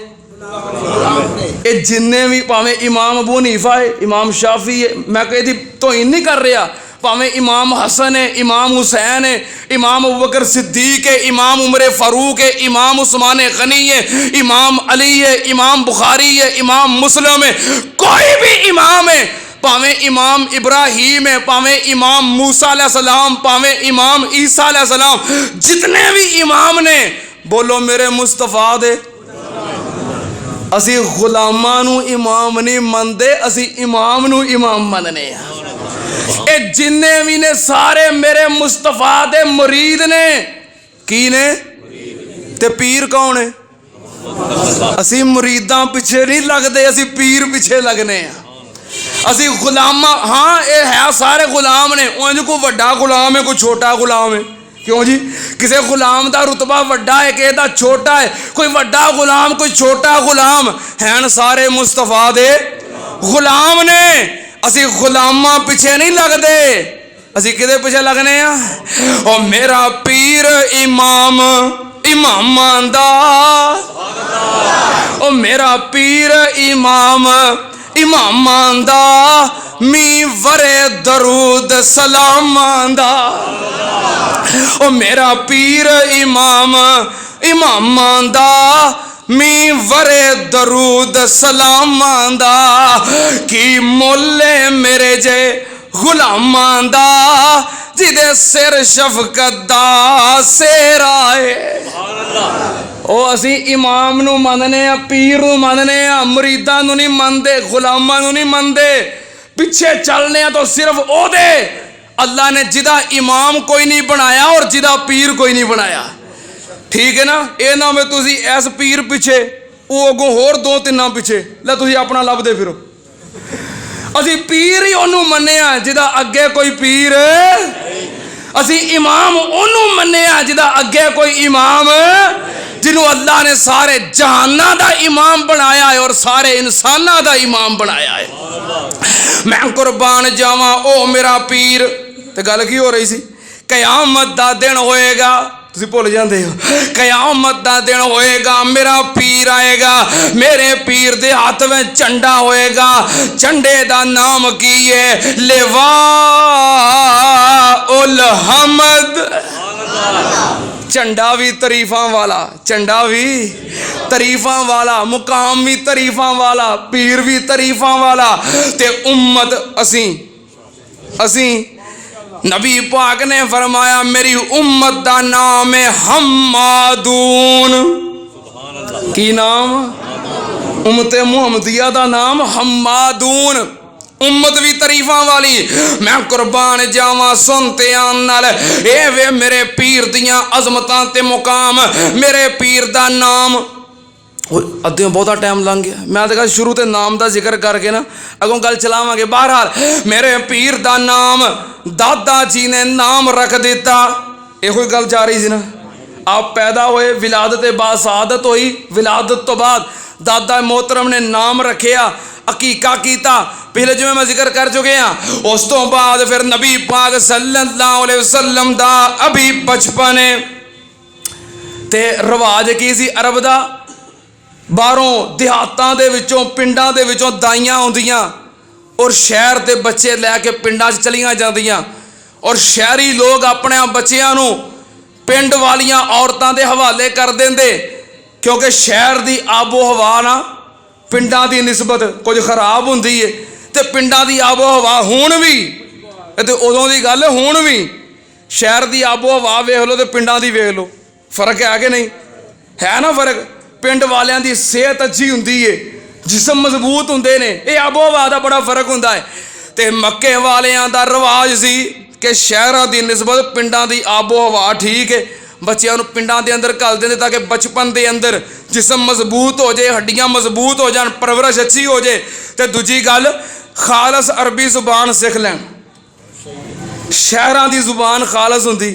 ये जिन्ने भी भावें इमाम अबू हनीफा है, इमाम शाफी है, मैं कहीं तोहीन नहीं कर रहा, भावें इमाम हसन है, इमाम हुसैन है, इमाम अबू बकर सिद्दीक है, इमाम उमर फारूक है, इमाम उस्मान गनी है, इमाम अली है, इमाम बुखारी है, इमाम मुस्लिम है, कोई भी इमाम है, भावें इमाम इब्राहीम है, भावें इमाम मूसा अलैहिस्सलाम, भावें इमाम ईसा अलैहिस्सलाम, जितने भी इमाम ने बोलो मेरे मुस्तफा दे। असी गुलामां नू इमाम नहीं मनते, असी इमाम नू इमाम मनने। ये जिन्ने भी ने सारे मेरे मुस्तफा दे मुरीद ने। की ने? ते पीर कौन है? असी मुरीदां पिछे नहीं लगते, असी पीर पिछे लगने। असी गुलामा, हाँ ये है सारे गुलाम ने। उंज कोई वड्डा गुलाम है, कोई छोटा गुलाम है? क्यों जी? किसी गुलाम का रुतबा वड्डा है, किसी का छोटा है, कोई वड्डा गुलाम कोई छोटा गुलाम है, सारे मुस्तफा दे गुलाम ने। असी गुलामां पिछे नहीं लगते, असी किदे पिछे लगने आ? ओ मेरा पीर इमाम इमामां दा, ओ मेरा पीर इमाम इमामां दा, मी वरे दरूद सलामां दा। ओ मेरा पीर इमाम इमामां दा, मी वरे दरूद सलामां दा। की मोले मेरे जे ਗੁਲਾਮਾਂ ਦਾ ਜਿਹਦੇ ਸਿਰ ਸ਼ਫਕਤ ਦਾ ਸੇਰਾ ਏ। ਉਹ ਅਸੀਂ ਇਮਾਮ ਨੂੰ ਮੰਨਨੇ ਆ, ਪੀਰ ਨੂੰ ਮੰਨਨੇ ਆ, ਮੁਰੀਦਾਂ ਨੂੰ ਨਹੀਂ ਮੰਨਦੇ, ਗੁਲਾਮਾਂ ਨੂੰ ਨਹੀਂ ਮੰਨਦੇ। ਪਿੱਛੇ ਚੱਲਨੇ ਆ ਤਾਂ ਸਿਰਫ ਉਹਦੇ ਅੱਲਾ ਨੇ ਜਿਹਦਾ ਇਮਾਮ ਕੋਈ ਨਹੀਂ ਬਣਾਇਆ ਔਰ ਜਿਹਦਾ ਪੀਰ ਕੋਈ ਨਹੀਂ ਬਣਾਇਆ। ਠੀਕ ਹੈ ਨਾ। ਇਹ ਨਾ ਮੈਂ ਤੁਸੀਂ ਇਸ ਪੀਰ ਪਿੱਛੇ, ਉਹ ਅੱਗੋਂ ਹੋਰ ਦੋ ਤਿੰਨਾਂ ਪਿੱਛੇ, ਲੈ ਤੁਸੀਂ ਆਪਣਾ ਲੱਭਦੇ ਫਿਰੋ। ਅਸੀਂ ਪੀਰ ਹੀ ਉਹਨੂੰ ਮੰਨਿਆ ਜਿਹਦਾ ਅੱਗੇ ਕੋਈ ਪੀਰ, ਅਸੀਂ ਇਮਾਮ ਉਹਨੂੰ ਮੰਨਿਆ ਜਿਹਦਾ ਅੱਗੇ ਕੋਈ ਇਮਾਮ, ਜਿਹਨੂੰ ਅੱਲਾ ਨੇ ਸਾਰੇ ਜਹਾਨਾਂ ਦਾ ਇਮਾਮ ਬਣਾਇਆ ਹੈ ਔਰ ਸਾਰੇ ਇਨਸਾਨਾਂ ਦਾ ਇਮਾਮ ਬਣਾਇਆ ਹੈ। ਮੈਂ ਕੁਰਬਾਨ ਜਾਵਾਂ ਉਹ ਮੇਰਾ ਪੀਰ। ਤੇ ਗੱਲ ਕੀ ਹੋ ਰਹੀ ਸੀ? ਕਿਆਮਤ ਦਾ ਦਿਨ ਹੋਏਗਾ, ਤੁਸੀਂ ਭੁੱਲ ਜਾਂਦੇ ਹੋ। ਕਿਆਮਤ ਦਾ ਦਿਨ ਹੋਏਗਾ, ਮੇਰਾ ਪੀਰ ਆਏਗਾ, ਮੇਰੇ ਪੀਰ ਦੇ ਹੱਥ ਵਿੱਚ ਝੰਡਾ ਹੋਏਗਾ। ਝੰਡੇ ਦਾ ਨਾਮ ਕੀ ਹੈ? ਲਿਵਾ ਉਲ ਹਮਦ। ਝੰਡਾ ਵੀ ਤਾਰੀਫਾਂ ਵਾਲਾ, ਝੰਡਾ ਵੀ ਤਾਰੀਫਾਂ ਵਾਲਾ, ਮੁਕਾਮ ਵੀ ਤਾਰੀਫਾਂ ਵਾਲਾ, ਪੀਰ ਵੀ ਤਾਰੀਫਾਂ ਵਾਲਾ। ਤੇ ਉम्मत ਅਸੀਂ नबी पाक ने फरमाया मेरी उम्मत का नाम है हम्मादून। की नाम? उम्मत मुहम्मदिया का नाम हम्मादून। उम्मत भी तारीफां वाली। मैं कुर्बान जावा सुनते नाल ए वे मेरे पीर दियां अजमतां ते मुकाम, मेरे पीर दा नाम। अद्धे बहुता टाइम लंघ गया। मैं तो कहा शुरू ते नाम का जिक्र करके ना अगों गल चलावांगे। बहरहाल मेरे पीर दा नाम दादा जी ने नाम रख दिता। यो गल जा रही सी ना। आप पैदा होए, विलादत बासादत हुई, विलादत तो बाद दादा मोहतरम ने नाम रखिया, अकीका कीता। पहले जिवें मैं जिक्र कर चुके हैं। उस तो बाद फिर नबी पाक सल्लल्लाहु अलैहि वसल्लम दा अभी बचपन ते रिवाज की सी अरब दा। बाहरों देहातां दे विचों, पिंडां दे विचों दाइयां आउंदियां और शहर के बच्चे लैके पिंडां च चलियां जांदियां और शहरी लोग अपने बच्चियां नूं पिंड वालियां औरतां दे हवाले कर देंदे, क्योंकि शहर की आबो हवा ना पिंडां दी निस्बत कुछ खराब हुंदी है। ते पिंडां दी आबो हवा हुण भी, ते उदों दी गल हुण भी, शहर की आबो हवा वेख लो तो पिंडां दी वेख लो, फर्क है कि नहीं? है ना फर्क? पिंड वालियां दी सेहत अच्छी हुंदी है, जिसम मजबूत हुंदे ने, ये आबो हवा का बड़ा फर्क हुंदा है। ते मक्के वालियां दा रिवाज सी कि शहरां दी निस्बत पिंडां दी आबो हवा ठीक है, बच्चों नूं पिंडां दे अंदर घल देंदे ताकि बचपन दे अंदर जिसम मजबूत हो जाए, हड्डियां मजबूत हो जाए, परवरिश अच्छी हो जाए। ते दूजी गल खालस अरबी जुबान सीख लैन। शहरां दी जुबान खालस हुंदी,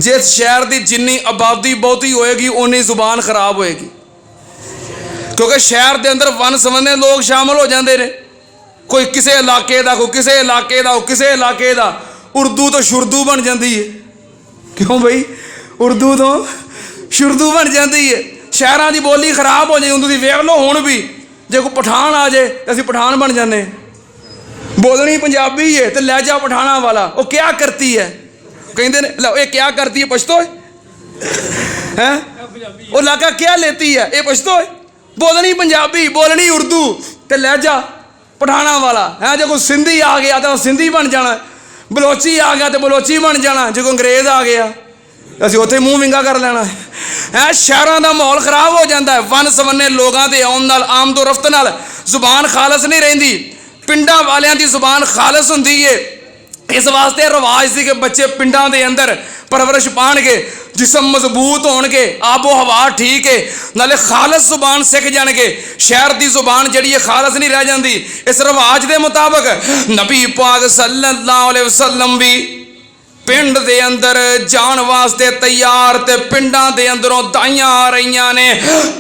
जिस शहर की जिन्नी आबादी बहुती होएगी उन्नी जुबान खराब होएगी, क्योंकि शहर के अंदर वन सवन्ने लोग शामिल हो जाते हैं। कोई किसी इलाके का, कोई किसी इलाके का, किसी इलाके का। उर्दू तो शुरदू बन जाती है। क्यों भाई? उर्दू तो शुरदू बन जाती है। शहरों की बोली खराब हो जाए। तुम वेख लो हुण भी जे कोई पठान आ जाए तो असीं पठान बन जाते। बोलनी पंजाबी है तो लहजा पठाना वाला। वो क्या करती है कहते ने, लो ये क्या करती है? पछतो है। वो लाका क्या लेती है? ये पछतो है। बोलनी पंजाबी, बोलनी उर्दू ते लहजा पठाना वाला है। जो कोई सिंधी आ गया तो सिंधी बन जाना, बलोची आ गया तो बलोची बन जाना, जो कोई अंग्रेज आ गया असीं उत्थे मूँह विंगा कर लेना है। शहरों का माहौल खराब हो जाता है। वन सवन्ने लोगों के आउण नाल, आमदो रफ्त नाल जुबान खालस नहीं रहिंदी। पिंडां वालियां दी जुबान खालस हुंदी है। इस वास्ते रिवाज सी कि बच्चे पिंडां दे अंदर परवरिश पाणगे, जिसम मजबूत होणगे, आबो हवा ठीक है, नाले खालस जुबान सीख जाणगे। शहर की जुबान जिहड़ी खालस नहीं रह जाती। इस रिवाज के मुताबिक नबी पाक सल्लल्लाहु अलैहि वसल्लम भी पिंड दे अंदर जान वास्ते तैयार। ते पिंडां दे अंदरों दाइयां आ रही ने।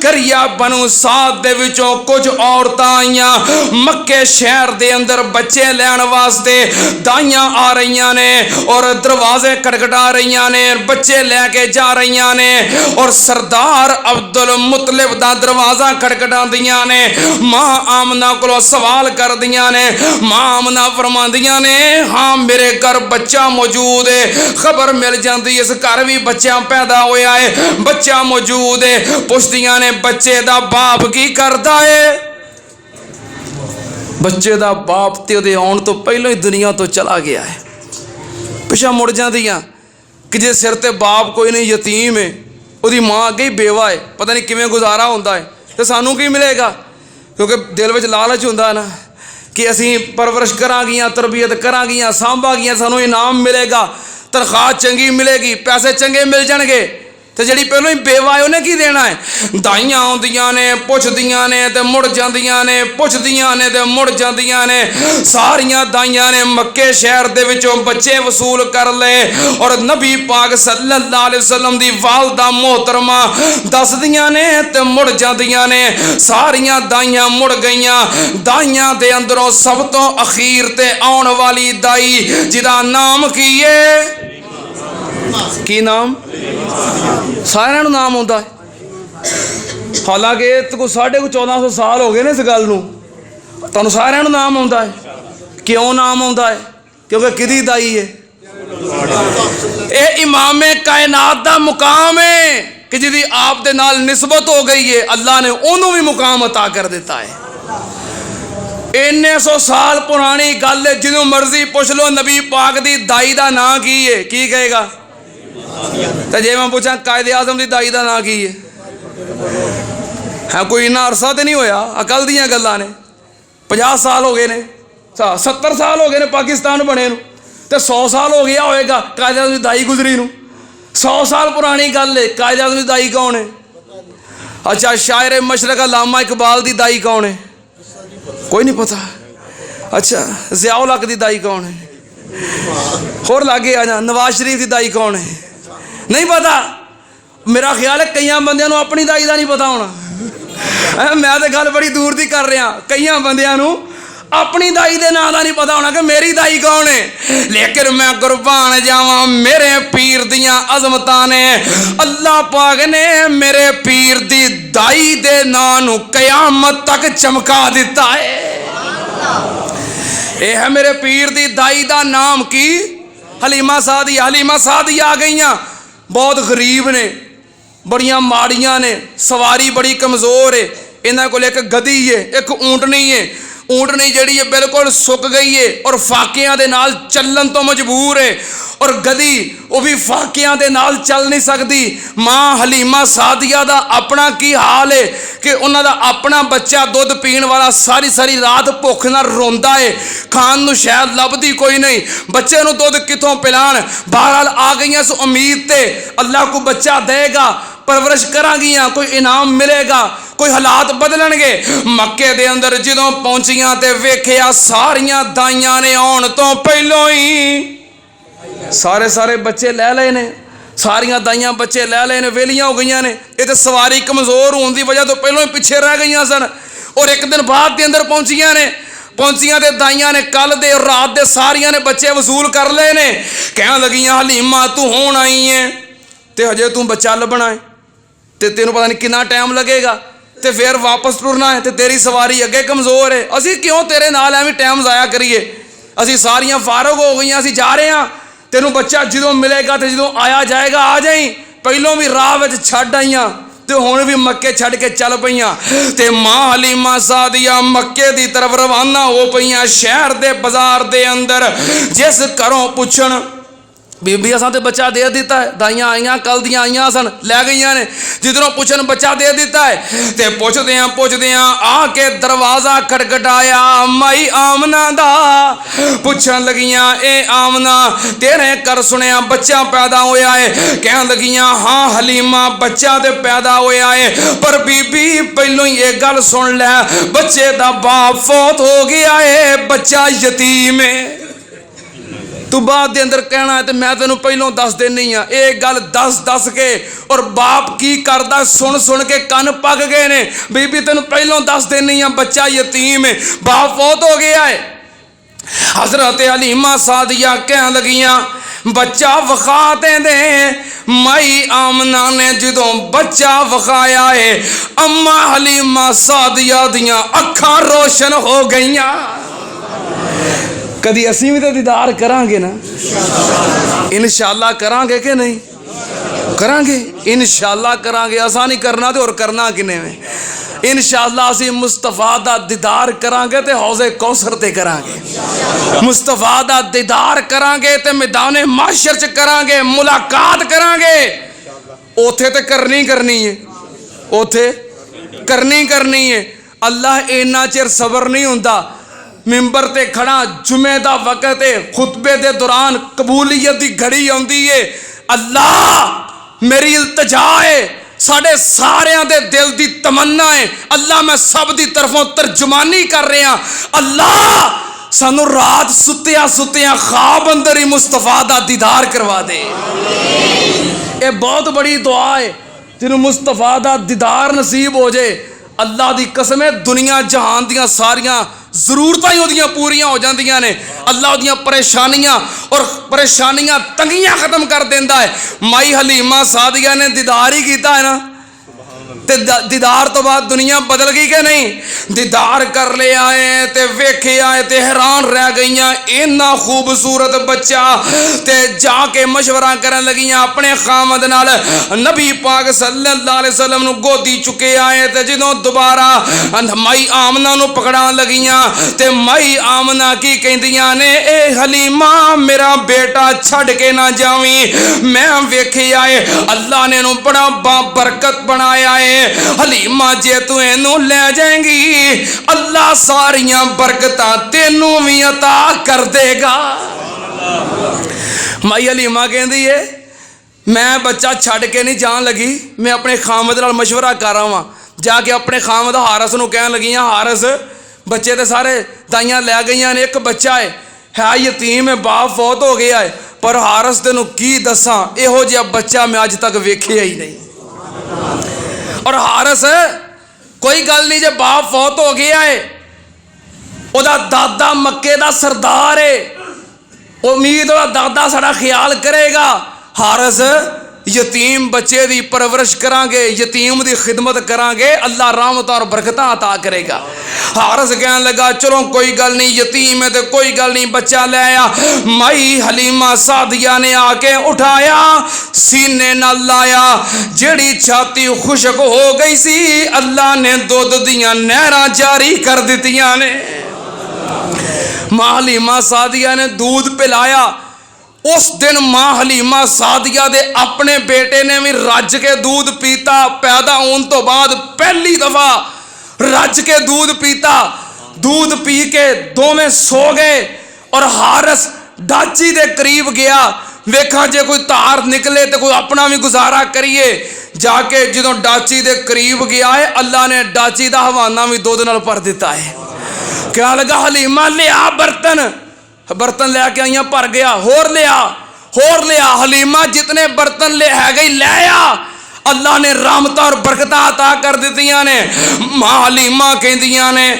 करिया बनु साद दे विचों कुछ औरतां आईयां। मक्के शहर दे अंदर बच्चे लैण वास्ते दाइयां आ रही ने और दरवाजे खटखटा रही ने, बच्चे लैके जा रही ने। और सरदार अब्दुल मुतलिब दा दरवाजा खटखटांदियां ने। मां आमना कोलों सवाल करदियां ने। मां आमना फरमांदियां ने, हाँ मेरे घर बच्चा मौजूद है। खबर मिल जाती इस घर भी बच्चा पैदा होया है, बच्चा मौजूद है। पुछदियां ने बच्चे दा बाप की करदा है? ਬੱਚੇ ਦਾ ਬਾਪ ਤੇ ਉਹਦੇ ਆਉਣ ਤੋਂ ਪਹਿਲਾਂ ਹੀ ਦੁਨੀਆ ਤੋਂ ਚਲਾ ਗਿਆ ਹੈ। ਪਿਛਾ ਮੁੜ ਜਾਂਦੀਆਂ ਕਿ ਜੇ ਸਿਰ ਤੇ ਬਾਪ ਕੋਈ ਨਹੀਂ, ਯਤੀਮ ਹੈ, ਉਹਦੀ ਮਾਂ ਅੱਗੇ ਹੀ ਬੇਵਾ ਹੈ, ਪਤਾ ਨਹੀਂ ਕਿਵੇਂ ਗੁਜ਼ਾਰਾ ਹੁੰਦਾ ਹੈ, ਤੇ ਸਾਨੂੰ ਕੀ ਮਿਲੇਗਾ? ਕਿਉਂਕਿ ਦਿਲ ਵਿੱਚ ਲਾਲਚ ਹੁੰਦਾ ਨਾ ਕਿ ਅਸੀਂ ਪਰਵਰਿਸ਼ ਕਰਾਂਗੀਆਂ, ਤਰਬੀਅਤ ਕਰਾਂਗੀਆਂ, ਸਾਂਭਾਂਗੀਆਂ, ਸਾਨੂੰ ਇਨਾਮ ਮਿਲੇਗਾ, ਤਨਖਾਹ ਚੰਗੀ ਮਿਲੇਗੀ, ਪੈਸੇ ਚੰਗੇ ਮਿਲ ਜਾਣਗੇ। ਤੇ ਜਿਹੜੀ ਪਹਿਲਾਂ ਹੀ ਬੇਵਾ ਹੈ ਉਹਨੇ ਕੀ ਦੇਣਾ ਹੈ? ਦਾਈਆਂ ਆਉਂਦੀਆਂ ਨੇ, ਪੁੱਛਦੀਆਂ ਨੇ ਤੇ ਮੁੜ ਜਾਂਦੀਆਂ ਨੇ, ਪੁੱਛਦੀਆਂ ਨੇ ਤੇ ਮੁੜ ਜਾਂਦੀਆਂ ਨੇ। ਸਾਰੀਆਂ ਦਾਈਆਂ ਨੇ ਮੱਕੇ ਸ਼ਹਿਰ ਦੇ ਵਿੱਚੋਂ ਬੱਚੇ ਵਸੂਲ ਕਰ ਲਏ ਔਰ ਨਬੀ ਪਾਕ ਸੱਲੱਲਾਹੁ ਅਲੈਹਿ ਵਸੱਲਮ ਦੀ ਵਾਲਦਾ ਮੁਹਤਰਮਾ ਦੱਸਦੀਆਂ ਨੇ ਤੇ ਮੁੜ ਜਾਂਦੀਆਂ ਨੇ। ਸਾਰੀਆਂ ਦਾਈਆਂ ਮੁੜ ਗਈਆਂ। ਦਾਈਆਂ ਦੇ ਅੰਦਰੋਂ ਸਭ ਤੋਂ ਅਖੀਰ ਤੇ ਆਉਣ ਵਾਲੀ ਦਾਈ ਜਿਹਦਾ ਨਾਮ ਕੀ ਹੈ? ਕੀ ਨਾਮ? ਸਾਰਿਆਂ ਨੂੰ ਨਾਮ ਆਉਂਦਾ ਹੈ। ਹਾਲਾਂਕਿ ਕੋਈ 1450 ਸਾਲ ਹੋ ਗਏ ਨੇ ਇਸ ਗੱਲ ਨੂੰ, ਤੁਹਾਨੂੰ ਸਾਰਿਆਂ ਨੂੰ ਨਾਮ ਆਉਂਦਾ ਹੈ। ਕਿਉਂ ਨਾਮ ਆਉਂਦਾ ਹੈ? ਕਿਉਂਕਿ ਕਿਹਦੀ ਦਾਈ ਹੈ? ਇਹ ਇਮਾਮੇ ਕਾਇਨਾਤ ਦਾ ਮੁਕਾਮ ਹੈ ਕਿ ਜਿਹਦੀ ਆਪ ਦੇ ਨਾਲ ਨਿਸਬਤ ਹੋ ਗਈ ਹੈ। ਅੱਲਾਹ ਨੇ ਉਹਨੂੰ ਵੀ ਮੁਕਾਮ ਅਤਾ ਕਰ ਦਿੱਤਾ ਹੈ। ਇੰਨੇ 100 ਸਾਲ ਪੁਰਾਣੀ ਗੱਲ ਹੈ। ਜਿਹਨੂੰ ਮਰਜ਼ੀ ਪੁੱਛ ਲਓ ਨਬੀ ਪਾਕ ਦੀ ਦਾਈ ਦਾ ਨਾਂ ਕੀ ਹੈ, ਕੀ ਕਹੇਗਾ? ਤੇ ਜੇ ਮੈਂ ਪੁੱਛਾਂ ਕਾਇਦੇ ਆਜ਼ਮ ਦੀ ਦਾਈ ਦਾ ਨਾਂ ਕੀ ਹੈ ਕੋਈ ਇੰਨਾ ਅਰਸਾ ਤੇ ਨਹੀਂ ਹੋਇਆ, ਅਕਲ ਦੀਆਂ ਗੱਲਾਂ ਨੇ। 50 ਸਾਲ ਹੋ ਗਏ ਨੇ, 70 ਸਾਲ ਹੋ ਗਏ ਨੇ ਪਾਕਿਸਤਾਨ ਬਣੇ ਨੂੰ, ਤੇ 100 ਸਾਲ ਹੋ ਗਿਆ ਹੋਏਗਾ ਕਾਇਦੇ ਆਜ਼ਮ ਦੀ ਦਾਈ ਗੁਜ਼ਰੀ ਨੂੰ। 100 ਸਾਲ ਪੁਰਾਣੀ ਗੱਲ ਹੈ। ਕਾਇਦੇ ਆਜ਼ਮ ਦੀ ਦਾਈ ਕੌਣ ਹੈ? ਅੱਛਾ, ਸ਼ਾਇਰ ਮਸ਼ਰਕ ਅਲਾਮਾ ਇਕਬਾਲ ਦੀ ਦਾਈ ਕੌਣ ਹੈ? ਕੋਈ ਨਹੀਂ ਪਤਾ। ਅੱਛਾ, ਜ਼ਿਆਉਲ ਹਕ ਦੀ ਦਾਈ ਕੌਣ ਹੈ? ਹੋਰ ਲਾਗੇ ਆ ਜਾ, ਨਵਾਜ਼ ਸ਼ਰੀਫ ਦੀ ਦਾਈ ਕੌਣ ਹੈ? ਨਹੀਂ ਪਤਾ। ਮੇਰਾ ਖਿਆਲ ਹੈ ਕਈਆਂ ਬੰਦਿਆਂ ਨੂੰ ਆਪਣੀ ਦਾਈ ਦਾ ਨਹੀਂ ਪਤਾ ਹੋਣਾ। ਮੈਂ ਤਾਂ ਗੱਲ ਬੜੀ ਦੂਰ ਦੀ ਕਰ ਰਿਹਾ। ਕਈਆਂ ਬੰਦਿਆਂ ਨੂੰ ਆਪਣੀ ਦਾਈ ਦੇ ਨਾਂ ਦਾ ਨਹੀਂ ਪਤਾ ਹੋਣਾ ਕਿ ਮੇਰੀ ਦਾਈ ਕੌਣ ਹੈ। ਲੇਕਿਨ ਮੈਂ ਕੁਰਬਾਨ ਜਾਵਾਂ, ਮੇਰੇ ਪੀਰ ਦੀਆਂ ਅਜ਼ਮਤਾਂ ਨੇ। ਅੱਲਾਹ ਪਾਕ ਨੇ ਮੇਰੇ ਪੀਰ ਦੀ ਦਾਈ ਦੇ ਨਾਂ ਨੂੰ ਕਿਆਮਤ ਤੱਕ ਚਮਕਾ ਦਿੱਤਾ ਹੈ। ਇਹ ਹੈ ਮੇਰੇ ਪੀਰ ਦੀ ਦਾਈ ਦਾ ਨਾਮ ਕੀ? ਹਲੀਮਾ ਸਾਦੀਆ। ਹਲੀਮਾ ਸਾਦੀਆ ਆ ਗਈਆਂ, ਬਹੁਤ ਗਰੀਬ ਨੇ, ਬੜੀਆਂ ਮਾੜੀਆਂ ਨੇ, ਸਵਾਰੀ ਬੜੀ ਕਮਜ਼ੋਰ ਹੈ। ਇਹਨਾਂ ਕੋਲ ਇੱਕ ਗਧੀ ਹੈ, ਇੱਕ ਊਂਟਣੀ ਹੈ। ਊਂਟਣੀ ਜਿਹੜੀ ਹੈ ਬਿਲਕੁਲ ਸੁੱਕ ਗਈ ਹੈ ਔਰ ਫਾਕਿਆਂ ਦੇ ਨਾਲ ਚੱਲਣ ਤੋਂ ਮਜਬੂਰ ਹੈ, ਔਰ ਗਧੀ ਉਹ ਵੀ ਫਾਕਿਆਂ ਦੇ ਨਾਲ ਚੱਲ ਨਹੀਂ ਸਕਦੀ। ਮਾਂ ਹਲੀਮਾ ਸਾਦੀਆ ਦਾ ਆਪਣਾ ਕੀ ਹਾਲ ਹੈ ਕਿ ਉਹਨਾਂ ਦਾ ਆਪਣਾ ਬੱਚਾ ਦੁੱਧ ਪੀਣ ਵਾਲਾ ਸਾਰੀ ਸਾਰੀ ਰਾਤ ਭੁੱਖ ਨਾਲ ਰੋਂਦਾ ਹੈ, ਖਾਣ ਨੂੰ ਸ਼ਾਇਦ ਲੱਭਦੀ ਕੋਈ ਨਹੀਂ, ਬੱਚੇ ਨੂੰ ਦੁੱਧ ਕਿੱਥੋਂ ਪਿਲਾਣ। ਬਹਰਹਾਲ ਆ ਗਈਆਂ ਇਸ ਉਮੀਦ ਤੇ ਅੱਲਾਹ ਕੋ ਬੱਚਾ ਦੇਗਾ, ਪਰਵਰਿਸ਼ ਕਰਾਂਗੀਆਂ, ਕੋਈ ਇਨਾਮ ਮਿਲੇਗਾ, ਕੋਈ ਹਾਲਾਤ ਬਦਲਣਗੇ। ਮੱਕੇ ਦੇ ਅੰਦਰ ਜਦੋਂ ਪਹੁੰਚੀਆਂ ਤੇ ਵੇਖਿਆ ਸਾਰੀਆਂ ਦਾਈਆਂ ਨੇ ਆਉਣ ਤੋਂ ਪਹਿਲਾਂ ਹੀ ਸਾਰੇ ਬੱਚੇ ਲੈ ਲਏ ਨੇ। ਸਾਰੀਆਂ ਦਾਈਆਂ ਬੱਚੇ ਲੈ ਲਏ ਨੇ, ਵੇਲੀਆਂ ਹੋ ਗਈਆਂ ਨੇ। ਇਹ ਤੇ ਸਵਾਰੀ ਕਮਜ਼ੋਰ ਹੋਣ ਦੀ ਵਜ੍ਹਾ ਤੋਂ ਪਹਿਲਾਂ ਹੀ ਪਿੱਛੇ ਰਹਿ ਗਈਆਂ ਸਨ ਔਰ ਇੱਕ ਦਿਨ ਬਾਅਦ ਦੇ ਅੰਦਰ ਪਹੁੰਚੀਆਂ ਨੇ। ਪਹੁੰਚੀਆਂ ਤੇ ਦਾਈਆਂ ਨੇ ਕੱਲ ਦੇ ਰਾਤ ਦੇ ਸਾਰੀਆਂ ਨੇ ਬੱਚੇ ਵਸੂਲ ਕਰ ਲਏ ਨੇ। ਕਹਿਣ ਲੱਗੀਆਂ ਹਲੀਮਾ ਤੂੰ ਹੁਣ ਆਈ ਹੈ ਤੇ ਹਜੇ ਤੂੰ ਬੱਚਾ ਲੱਭਣਾ ਹੈ ਤੇ ਤੈਨੂੰ ਪਤਾ ਨਹੀਂ ਕਿੰਨਾ ਟਾਈਮ ਲੱਗੇਗਾ ਤੇ ਫਿਰ ਵਾਪਸ ਟੁਰਨਾ ਹੈ ਤੇ ਤੇਰੀ ਸਵਾਰੀ ਅੱਗੇ ਕਮਜ਼ੋਰ ਹੈ। ਅਸੀਂ ਕਿਉਂ ਤੇਰੇ ਨਾਲ ਐਵੇਂ ਟਾਈਮ ਜ਼ਾਇਆ ਕਰੀਏ? ਅਸੀਂ ਸਾਰੀਆਂ ਫਾਰਗ ਹੋ ਗਈਆਂ, ਅਸੀਂ ਜਾ ਰਹੇ ਹਾਂ। ਤੈਨੂੰ ਬੱਚਾ ਜਦੋਂ ਮਿਲੇਗਾ ਤੇ ਜਦੋਂ ਆਇਆ ਜਾਏਗਾ ਆ ਜਾਈ। ਪਹਿਲੋਂ ਵੀ ਰਾਹ ਵਿੱਚ ਛੱਡ ਆਈਆਂ ਤੇ ਹੁਣ ਵੀ ਮੱਕੇ ਛੱਡ ਕੇ ਚੱਲ ਪਈਆਂ। ਤੇ ਮਾਂ ਹਲੀਮਾ ਸਾਦੀਆ ਮੱਕੇ ਦੀ ਤਰਫ ਰਵਾਨਾ ਹੋ ਪਈਆਂ। ਸ਼ਹਿਰ ਦੇ ਬਾਜ਼ਾਰ ਦੇ ਅੰਦਰ ਜਿਸ ਘਰੋਂ ਪੁੱਛਣ ਬੀਬੀ ਅਸਾਂ ਤੇ ਬੱਚਾ ਦੇ ਦਿੱਤਾ ਹੈ, ਦਾਈਆਂ ਆਈਆਂ ਕੱਲ ਦੀਆਂ ਆਈਆਂ ਸਨ, ਲੈ ਗਈਆਂ ਨੇ। ਜਿੱਧਰੋਂ ਪੁੱਛਣ ਬੱਚਾ ਦੇ ਦਿੱਤਾ ਹੈ ਤੇ ਪੁੱਛਦਿਆਂ ਆ ਕੇ ਦਰਵਾਜ਼ਾ ਖਟਖਟਾਇਆ ਮਾਈ ਆਮਨਾ ਦਾ। ਪੁੱਛਣ ਲੱਗੀਆਂ ਇਹ ਆਮਨਾ ਤੇਰੇ ਘਰ ਸੁਣਿਆ ਬੱਚਾ ਪੈਦਾ ਹੋਇਆ ਹੈ? ਕਹਿਣ ਲੱਗੀਆਂ ਹਾਂ ਹਲੀਮਾ ਬੱਚਾ ਤੇ ਪੈਦਾ ਹੋਇਆ ਹੈ, ਪਰ ਬੀਬੀ ਪਹਿਲੋਂ ਹੀ ਇਹ ਗੱਲ ਸੁਣ ਲੈ ਬੱਚੇ ਦਾ ਬਾਪ ਫੌਤ ਹੋ ਗਿਆ ਹੈ, ਬੱਚਾ ਯਤੀਮ ਹੈ। ਤੂੰ ਬਾਅਦ ਦੇ ਅੰਦਰ ਕਹਿਣਾ ਹੈ ਤੇ ਮੈਂ ਤੈਨੂੰ ਪਹਿਲੋਂ ਦੱਸ ਦੇਣੀ ਆ। ਇਹ ਗੱਲ ਦੱਸ ਕੇ ਔਰ ਬਾਪ ਕੀ ਕਰਦਾ ਸੁਣ ਕੇ ਕੰਨ ਪੱਕ ਗਏ ਨੇ। ਬੀਬੀ ਤੈਨੂੰ ਪਹਿਲੋਂ ਦੱਸ ਦੇਣੀ ਆ ਬੱਚਾ ਯਤੀਮ ਹੈ, ਬਾਪ ਫੌਤ ਹੋ ਗਿਆ ਹੈ। ਹਜ਼ਰਤ ਹਲੀਮਾ ਸਾਦੀਆ ਕਹਿਣ ਲੱਗੀਆਂ ਬੱਚਾ ਵਿਖਾ ਦੇ। ਮਾਈ ਆਮਨਾ ਨੇ ਜਦੋਂ ਬੱਚਾ ਵਿਖਾਇਆ ਹੈ ਅੰਮਾ ਹਲੀਮਾ ਸਾਦੀਆ ਦੀਆਂ ਅੱਖਾਂ ਰੋਸ਼ਨ ਹੋ ਗਈਆਂ। कभी असी भी तो दीदार करांगे ना, इंशाअल्लाह करांगे कि नहीं? करांगे इंशाअल्लाह करांगे। असा नहीं करना तो और करना किने में। इंशाअल्लाह असीं मुस्तफा दा दीदार करांगे ते हौज़े कौसर ते करांगे, मुस्तफा दा दीदार करांगे ते मैदाने माशर च करांगे, मुलाकात करांगे। उथे ते करनी है, उथे करनी है। अल्लाह इन्ना चिर सबर नहीं हुंदा। मिंबर ते खड़ा जुमे दा वक़्त है, खुतबे दे दौरान कबूलियत दी घड़ी आउंदी है। अल्लाह मेरी इल्तिजा है, साढ़े सारियां दे दिल दी तमन्ना है। अल्लाह मैं सब दी तरफों तर्जुमानी कर रहा। अल्लाह सानू रात सुत्तिया सुत्तिया ख्वाब अंदर ही मुस्तफा दा दीदार करवा दे। ये बहुत बड़ी दुआ है, जिन्हों मुस्तफा दा दीदार नसीब हो जाए। अल्लाह दी कसम है, दुनिया जहान दियां सारियां जरूरतां ही उहदियां पूरियां हो जांदियां ने। अल्लाह उहदियां परेशानियां और परेशानियां तंगियां खत्म कर देंदा है। माई हलीमा सादिया ने दीदार ही कीता है ना, ते दीदार तो बाद दुनिया बदल गई कि नहीं? दीदार कर लिया है ते वेखिया है ते हैरान रह गईयां। इन्ना खूबसूरत बच्चा ते जाके मशवरा करन लगियां अपने खामद नाल। नबी पाक सल्लल्लाहु अलैहि वसल्लम नु गोदी चुके आए ते जदों दोबारा माई आमना नु पकड़ान लगियां ते माई आमना की कहंदियां ने, ए हलीमा मेरा बेटा छड़ के ना जावी। मैं वेखिया है अल्लाह ने नु बड़ा बाबरकत बनाया है। हलीमा जे तू इनू ले जाएंगी, अल्लाह सारियां बरकतां तेनू भी अता कर देगा। माई हलीमा कहती है मैं बच्चा छड़ के नहीं जान लगी, मैं अपने खामद नाल मशवरा कर रहा हूँ। जाके अपने खामद हारस नू कहन लगी, हारस बच्चे तो सारे दाइयां लै गई ने, एक बच्चा है यतीम है, बाप फौत हो गया है। पर हारस तेनू की दसा, इहो जिहा बच्चा मैं अज तक वेखिया ही नहीं। और हारस कोई गल नहीं, जे बाप फौत हो गया है, ओदा दादा मक्के दा सरदार है, उम्मीद ओदा दादा साड़ा ख्याल करेगा। हारस यतीम बच्चे दी परवरिश करांगे, यतीम दी खिदमत करांगे, अल्लाह रहमत और बरकतां अता करेगा। हारस कहन लगा चलो कोई गल नहीं, यतीम है तो कोई गल नहीं, बच्चा ले आया। माई हलीमा सादिया ने आके उठाया, सीने नाल लाया। जेड़ी छाती खुशक हो गई सी, अल्लाह ने दुध दियां नहरां जारी कर दित्तियां ने। मां हलीमा सादिया ने दूध पिलाया। उस दिन मां हलीमा सादिया दे अपने बेटे ने भी रज के दूध पीता। पैदा होने तो बाद पहली दफा रज के दूध पीता। दूध पी के दोवें सो गए और हारस डाची दे करीब गया, वेखा जे कोई धार निकले तो कोई अपना भी गुजारा करिए। जाके जो डाची दे करीब गया है, अल्लाह ने डाची का हवाना भी दुध नाल भर दिता है। क्या लगा हलीमा लिया बर्तन, बर्तन लैके आइया, भर गया, होर लिया। हलीमा जितने बर्तन ले है गई ले आ। अल्लाह ने रहमतां और बरकतां अता कर दित्तियां ने। मां हलीमा कहंदियां ने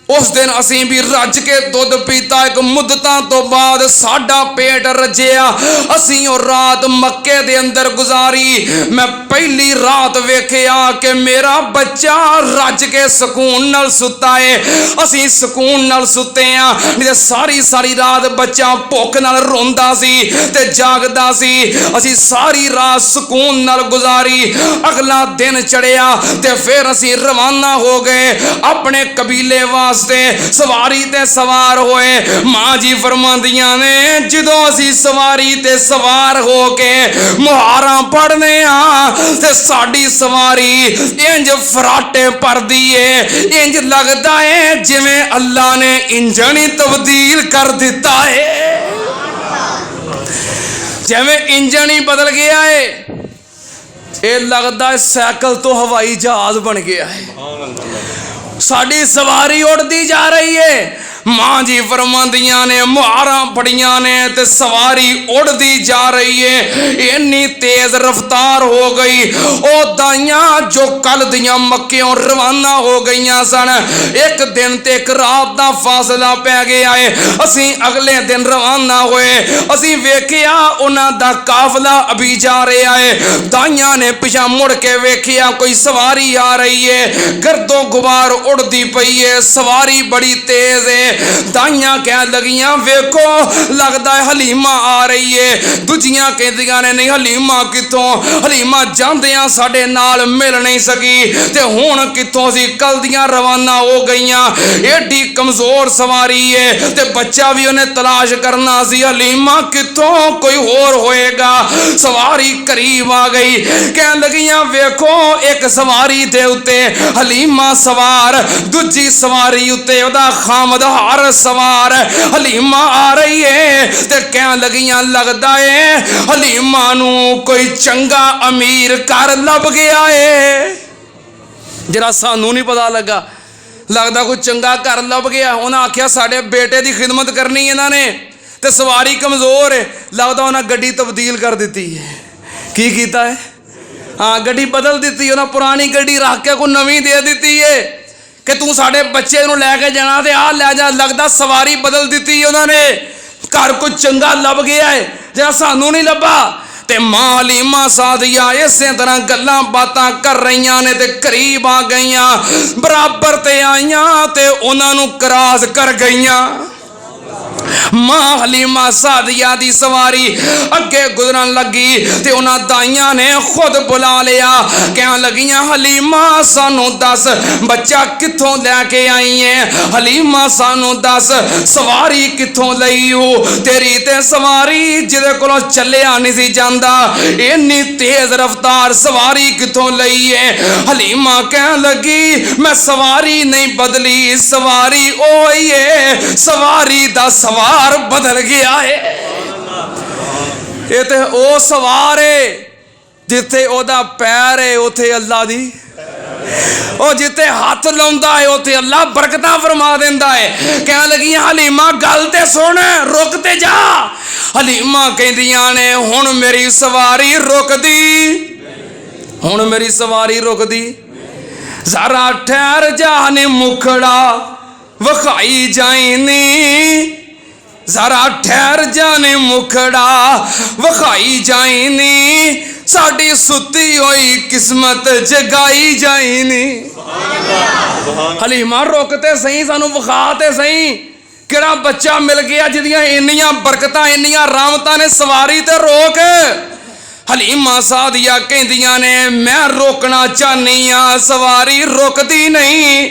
उस दिन असीं भी रज के दुध पीता। एक मुद्दतां तो बाद साडा पेट रजिया, असीं और रात मक्के दे अंदर गुजारी। मैं पहली रात वेखिया कि मेरा बच्चा रज के सुकून नाल सुता है, असीं सुकून नाल सुते हां। नहीं सारी सारी रात बच्चा भुख नाल रोंदा सी ते जागदा सी। असीं सारी रात सुकून नाल गुजारी। अगला दिन चढ़िया ते फिर असीं रवाना हो गए अपने कबीले वास्ते। सवारी ते सवार होए। मां जी फरमांदियां ने जदों असीं सवारी ते सवार हो के मुहारा पढ़ने ते साडी सवारी इंज फराटे भरदी है, इंज लगदा है जिवें अल्लाह ने इंजन ही तब्दील कर दिता है, जिवें इंजन ही बदल गया है। ये लगता है साइकिल तो हवाई जहाज बन गया है। साड़ी सवारी उड़ती जा रही है। मां जी फरमांदियां ने मुहारा फड़ियां ने ते सवारी उड़ती जा रही है। इन्नी तेज रफ्तार हो गई। ओ दाइयां जो कल दियां मक्कियों रवाना हो गई सन, एक दिन ते एक रात का फासला पै गया है। असीं अगले दिन रवाना होए। असीं वेखिया उन्हां दा काफला अभी जा रहा है। दाइयां ने पिछा मुड़ के वेखिया कोई सवारी आ रही है, गर्दो गुबार उड़ती पई है, सवारी बड़ी तेज है। दाइयां कह लगियां वेखो लगता है हलीमा आ रही है। दूजियां कहदियां ने नहीं हलीमा कितों, हलीमा जांदियां साडे नाल मिल नहीं सकी ते हुण कितों सी कलदियां रवाना हो गईयां। एडी कमजोर सवारी है ते बच्चा भी उन्हें तलाश करना सी, हलीमा कितों कोई होर होएगा। सवारी करीब आ गई, कह लगियां वेखो एक सवारी दे उत्ते हलीमा सवार, दूजी सवारी उत्ते ओदा खामदहार सवार। हलीमा आ रही है ते कह लगियां लगदा है हलीमा नू कोई चंगा अमीर घर लभ गया है। जरा सानू नहीं पता लगा, लगता कोई चंगा घर लभ गया। उन्हें आख्या साडे बेटे की खिदमत करनी इन्हां ने ते सवारी कमजोर है, लगता उन्हें गड्डी तब्दील कर दी है। की कीता है? हाँ गड्डी बदल दी, उन्हें पुरानी गड्डी रख के कोई नवी दे दी है कि तू साडे बच्चे नूं लैके जाना ते आ लै जा। लगता सवारी बदल दी उन्होंने, घर कोई चंगा लभ गया है जरा सानू नहीं लभा। ते मां हलीमा सादिया इस तरह गल्लां बातां कर रही ने ते करीब आ गईयां, बराबर ते आईयां ते उन्हां नूं क्रॉस कर गईयां। मां हलीमा सादिया दी सवारी अगे गुजरन लगी ते उन्हां दाइयां ने खुद बुला लिया, कह लगियां हलीमा सानू दस बच्चा कित्थों लैके आई है, हलीमा सानू दस सवारी कित्थों लई हो, तेरी ते सवारी जिदे कोलों चलिया नहीं सी जांदा, इन्नी तेज रफ्तार सवारी कित्थों लई है। हलीमा कह लगी मैं सवारी नहीं बदली, सवारी ओही है, सवारी दा सवार बदल गया है। ये ते ओ सवार है जिथे ओदा पैर है उथे अल्लाह दी, ओ जिथे हाथ लाउंदा है उथे अल्लाह बरकतां फरमा देंदा है। कह लगी हलीमा गल ते सुन, रुक ते जा। हलीमा कहदियां ने हुण मेरी सवारी रुक दी, हुण मेरी सवारी रुक दी, जरा ठहर जा नी मुखड़ा वखाई जाईनी, जरा ठहर जाने मुखड़ा वखाई जाईनी, साड़ी सुती हुई किस्मत जगाई जाईनी। हलीमा रोकते सही, सानू वखाते सही किहड़ा बच्चा मिल गया जिदियां इन्नियां बरकतां इन्नियां रहमतां ने, सवारी ते रोक। हलीमा सादिया कहदियां ने मैं रोकना चाहनी हाँ, सवारी रुकती नहीं।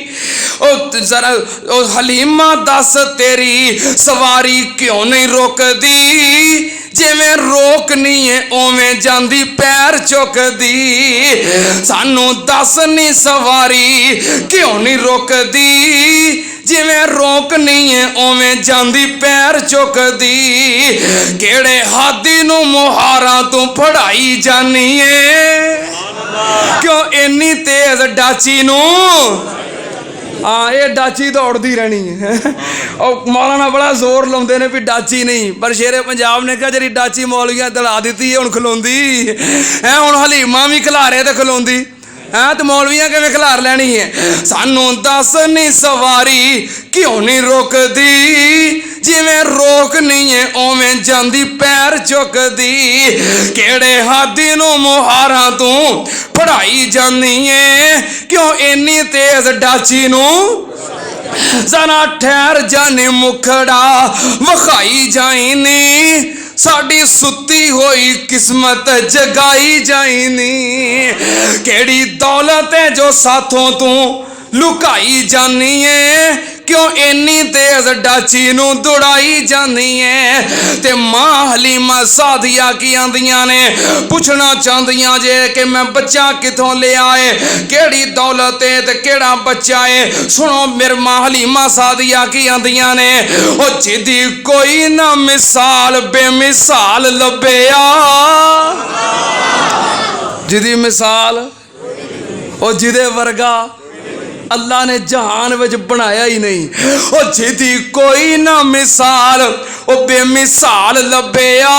ओ जरा ओ हलीमा दस तेरी सवारी क्यों नहीं रुकती, जिवें रोकनी है उवें जांदी पैर चुकदी, सानू दस नी सवारी क्यों नहीं रुकती, जिवें रोकनी है उवें जांदी पैर चुकदी, केड़े हादी नू मुहारा तू फड़ाई जानी है, क्यों इन्नी तेज डाची नू। हाँ ये डाची दौड़ती रहनी है। और मौलाना बड़ा जोर लाते ने भी डाची नहीं, पर शेरे पंजाब ने कहा जी डाची मौलवियां दड़ा दी है, हुण खलोंदी है, हुण हलीमा भी खिलारे तो खलोंदी है, तो मौलवियां किवें खिलार लैनी है। सानू दस नी सवारी क्यों नहीं रुकदी, जिवें रोकनी है उवें जांदी पैर चुकदी, केड़े हादी नू मुहारा तू फड़ाई जानी है, क्यों इन्नी तेज डाची नू। जरा ठहर जाने मुखड़ा वखाई जाईनी, साड़ी सुती हुई किस्मत जगाई जाईनी, केड़ी दौलत है जो साथों तू लुकाई जानी है, क्यों इन्नी तेज डाची नू दौड़ाई जानी है। ते मां हलीमा सादिया की आंदियां ने पुछना चाहदियां जे कि मैं बच्चा किथों ले आए, केड़ी दौलत है ते केड़ा बच्चा है। सुनो मेरी मां हलीमा सादिया की आंदियां ने ओ जिदी कोई ना मिसाल बेमिसाल लभया, जिदी मिसाल ओ जिदे वर्गा अल्लाह ने जहान विच बनाया ही नहीं, ओ जिदी कोई ना मिसाल ओ बेमिसाल लभया,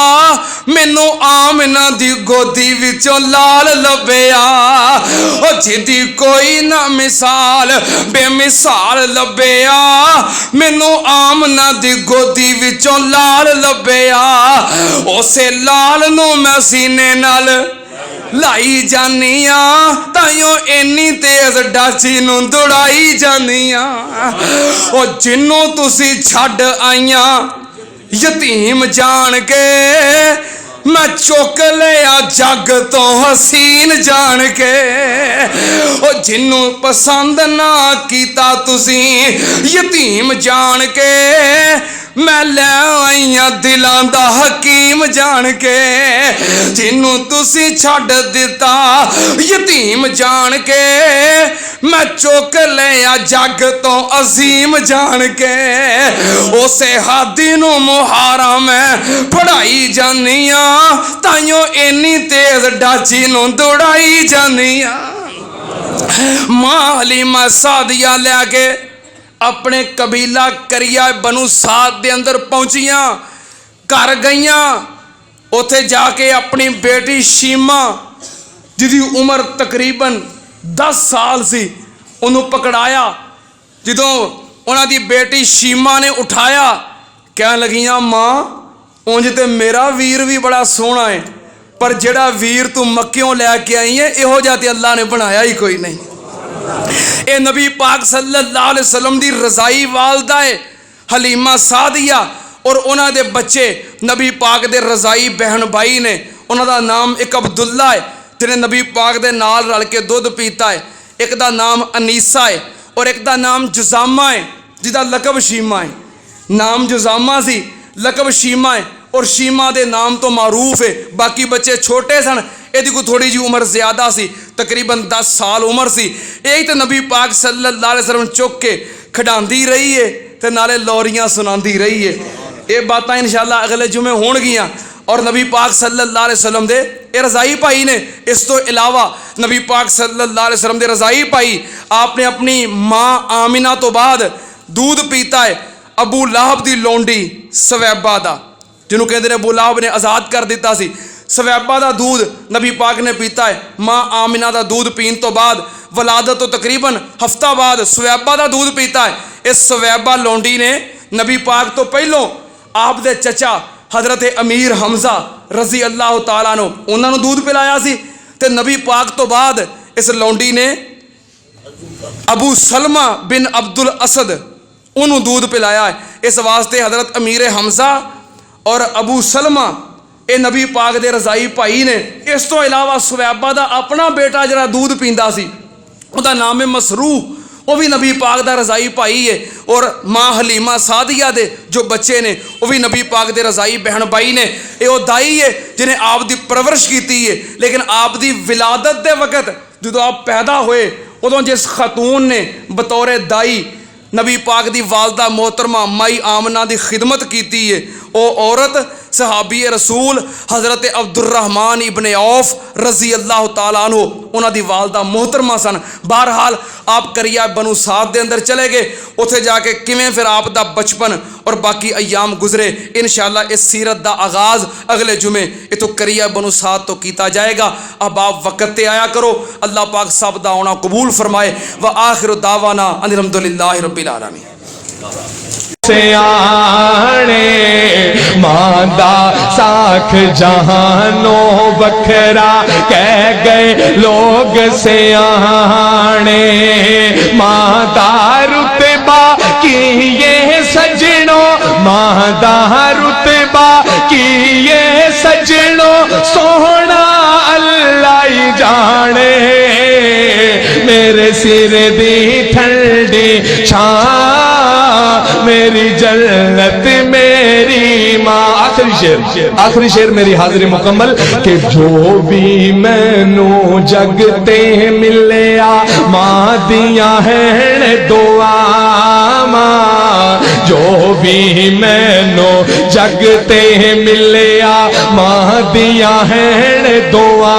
मैनू आमना दी गोदी विचों लाल लभया, ओ जिदी कोई ना मिसाल बेमिसाल लभया, मैनू आमना दी गोदी विचों लाल लभया, उसे लाल नू मैं सीने नाल लाई जानिया ताइयों इन्नी तेज डाची नूं दौड़ाई जानिया ओ जिन्नों तुसी छड्ड आईया यतीम जान के मैं चुक लिया जग तो हसीन जान के ओ जिन्नों पसंद ना कीता तुसी यतीम जान के मैं ले आईया दिलां दा हकीम जान के जिन्नू तुसी छड्ड दिता यतीम जान के मैं चुक लिया जग तो अजीम जान के उसे हादी नू मुहारा मैं पढ़ाई जानिया ताइयों इन्नी तेज डाची नू दौड़ाई जानिया। मां हलीमा सादिया लैके अपने कबीला करिया बनु साद दे अंदर पहुंचियां, घर गईयां, उथे जाके अपनी बेटी शीमा जिदी उम्र तकरीबन 10 साल सी उन्होंने पकड़ाया। जो उन्होंने बेटी शीमा ने उठाया कह लगियां मां उंज तो मेरा वीर भी बड़ा सोहना है पर जेड़ा वीर तू मक्यों लैके आई है इहो जिहा ते अल्लाह ने बनाया ही कोई नहीं। ए नबी पाक सल्लल्लाहु अलैहि वसल्लम दी रज़ाई वालदा है हलीमा सादिया और उन्हां दे बच्चे नबी पाक दे रज़ाई बहन भाई ने। उन्हां दा नाम एक अब्दुल्ला है जिन्हें नबी पाक दे नाल रल के दुध पीता है, एक दा नाम अनीसा है और एक दा नाम जुजामा है जिदा लकब शीमा है। नाम जुजामा सी लकब शीमा है और शीमा दे नाम तो मारूफ है। बाकी बच्चे छोटे सन, यदि कोई थोड़ी जी उम्र ज्यादा सी तकरीबन 10 साल उम्र सी। यही तो नबी पाक सल्लल्लाहु अलैहि वसल्लम चुक के खिडांदी रही है ते नाले लौरियां सुनांदी रही है। ये बातें इंशाअल्लाह अगले जुमे होणगियां और नबी पाक सल्लल्लाहु अलैहि वसल्लम दे रज़ाई भाई ने। इस तो इलावा नबी पाक सल्लल्लाहु अलैहि वसल्लम दे रज़ाई भाई आपने अपनी मां आमिना तो बाद दूध पीता है अबू लाहब दी लोंडी सवैबा दा, जिन्होंने कहते हैं अबू लाहब ने आज़ाद कर दिता सी। सवैबा दा दूध नबी पाक ने पीता है। मां आमिना दा दूध पीन तो बाद वलादत तो तकरीबन हफ्ता बाद सवैबा दा दूध पीता है। इस सवैबा लोंडी ने नबी पाक तो पहलों आप दे चचा हजरत अमीर हमजा रजी अल्लाह तआला नो उन्होंने दूध पिलाया सी ते नबी पाक तो बाद इस लोंडी ने अबू सलमा बिन अब्दुल असद उन्होंने दूध पिलाया है। इस वास्ते हजरत अमीर हमजा और अबू सलमा ये नबी पाक दे रज़ाई भाई ने। इस तो इलावा सुवैबा दा अपना बेटा जरा दूध पींदा सी उहदा नाम है मसरू, वो भी नबी पाक दा रज़ाई भाई है। और मां हलीमा सादिया दे जो बच्चे ने वो भी नबी पाक दे रज़ाई बहन भाई ने। ये दाई है जिन्हें आप दी परवरिश की है, लेकिन आप दी विलादत दे वक़्त जो आप पैदा होए उदों जिस खतून ने बतौर दाई नबी पाक दी वालदा मोहतरमा माई आमना दी खिदमत की है, वो औरत सहाबी रसूल हज़रत अब्दुर्रहमान इब्ने औफ रज़ी अल्लाह तआला अन्हु उन्हां दी वालदा मोहतरमा सन। बहरहाल आप करिया बनु साद दे अंदर चले गए, उत्थे जाके किवें फिर आप दा बचपन और बाकी अयाम गुजरे इंशाअल्लाह इस सीरत दा आगाज़ अगले जुमे इतो करिया बनु साद तो किया जाएगा। अब आप वक़्त ते आया करो, अल्लाह पाक सब दा आना कबूल फरमाए। व आखिर दावाना अल्हम्दुलिल्लाहि रब्बिल आलमीन। सियाने मादा साख जहानो बखरा कह गए लोग सियाने मादा रुतबा की ये सजनो मादा रुतबा की ये सजनो सोहना अल्लाह ही जाने मेरे सिर दी ठंडी छां मेरी जन्नत मेरी मां। आखिरी शेर मेरी हाजिरी मुकम्मल कि जो भी मैनू जगते मिलिया मां दिया है दुआ जो भी मैनू जगते मिलिया मां दिया है दुआ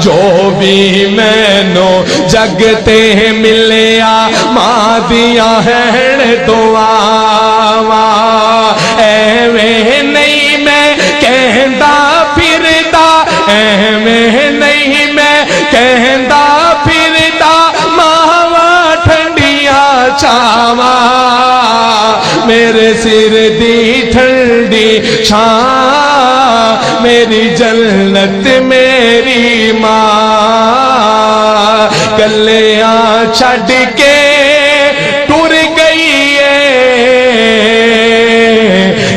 जो भी मैनू जगते मिलिया मां दिया है दुआ एवें नहीं मैं कहता फिरता एवें नहीं मैं कहता फिरता मावा ठंडिया छावा मेरे सिर दी ठंडी छां मेरी जन्नत मेरी माँ कलियां छड़ के टुर गई है,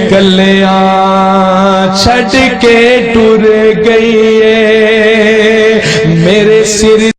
कलियां छड़ के टुर गई है। मेरे सिर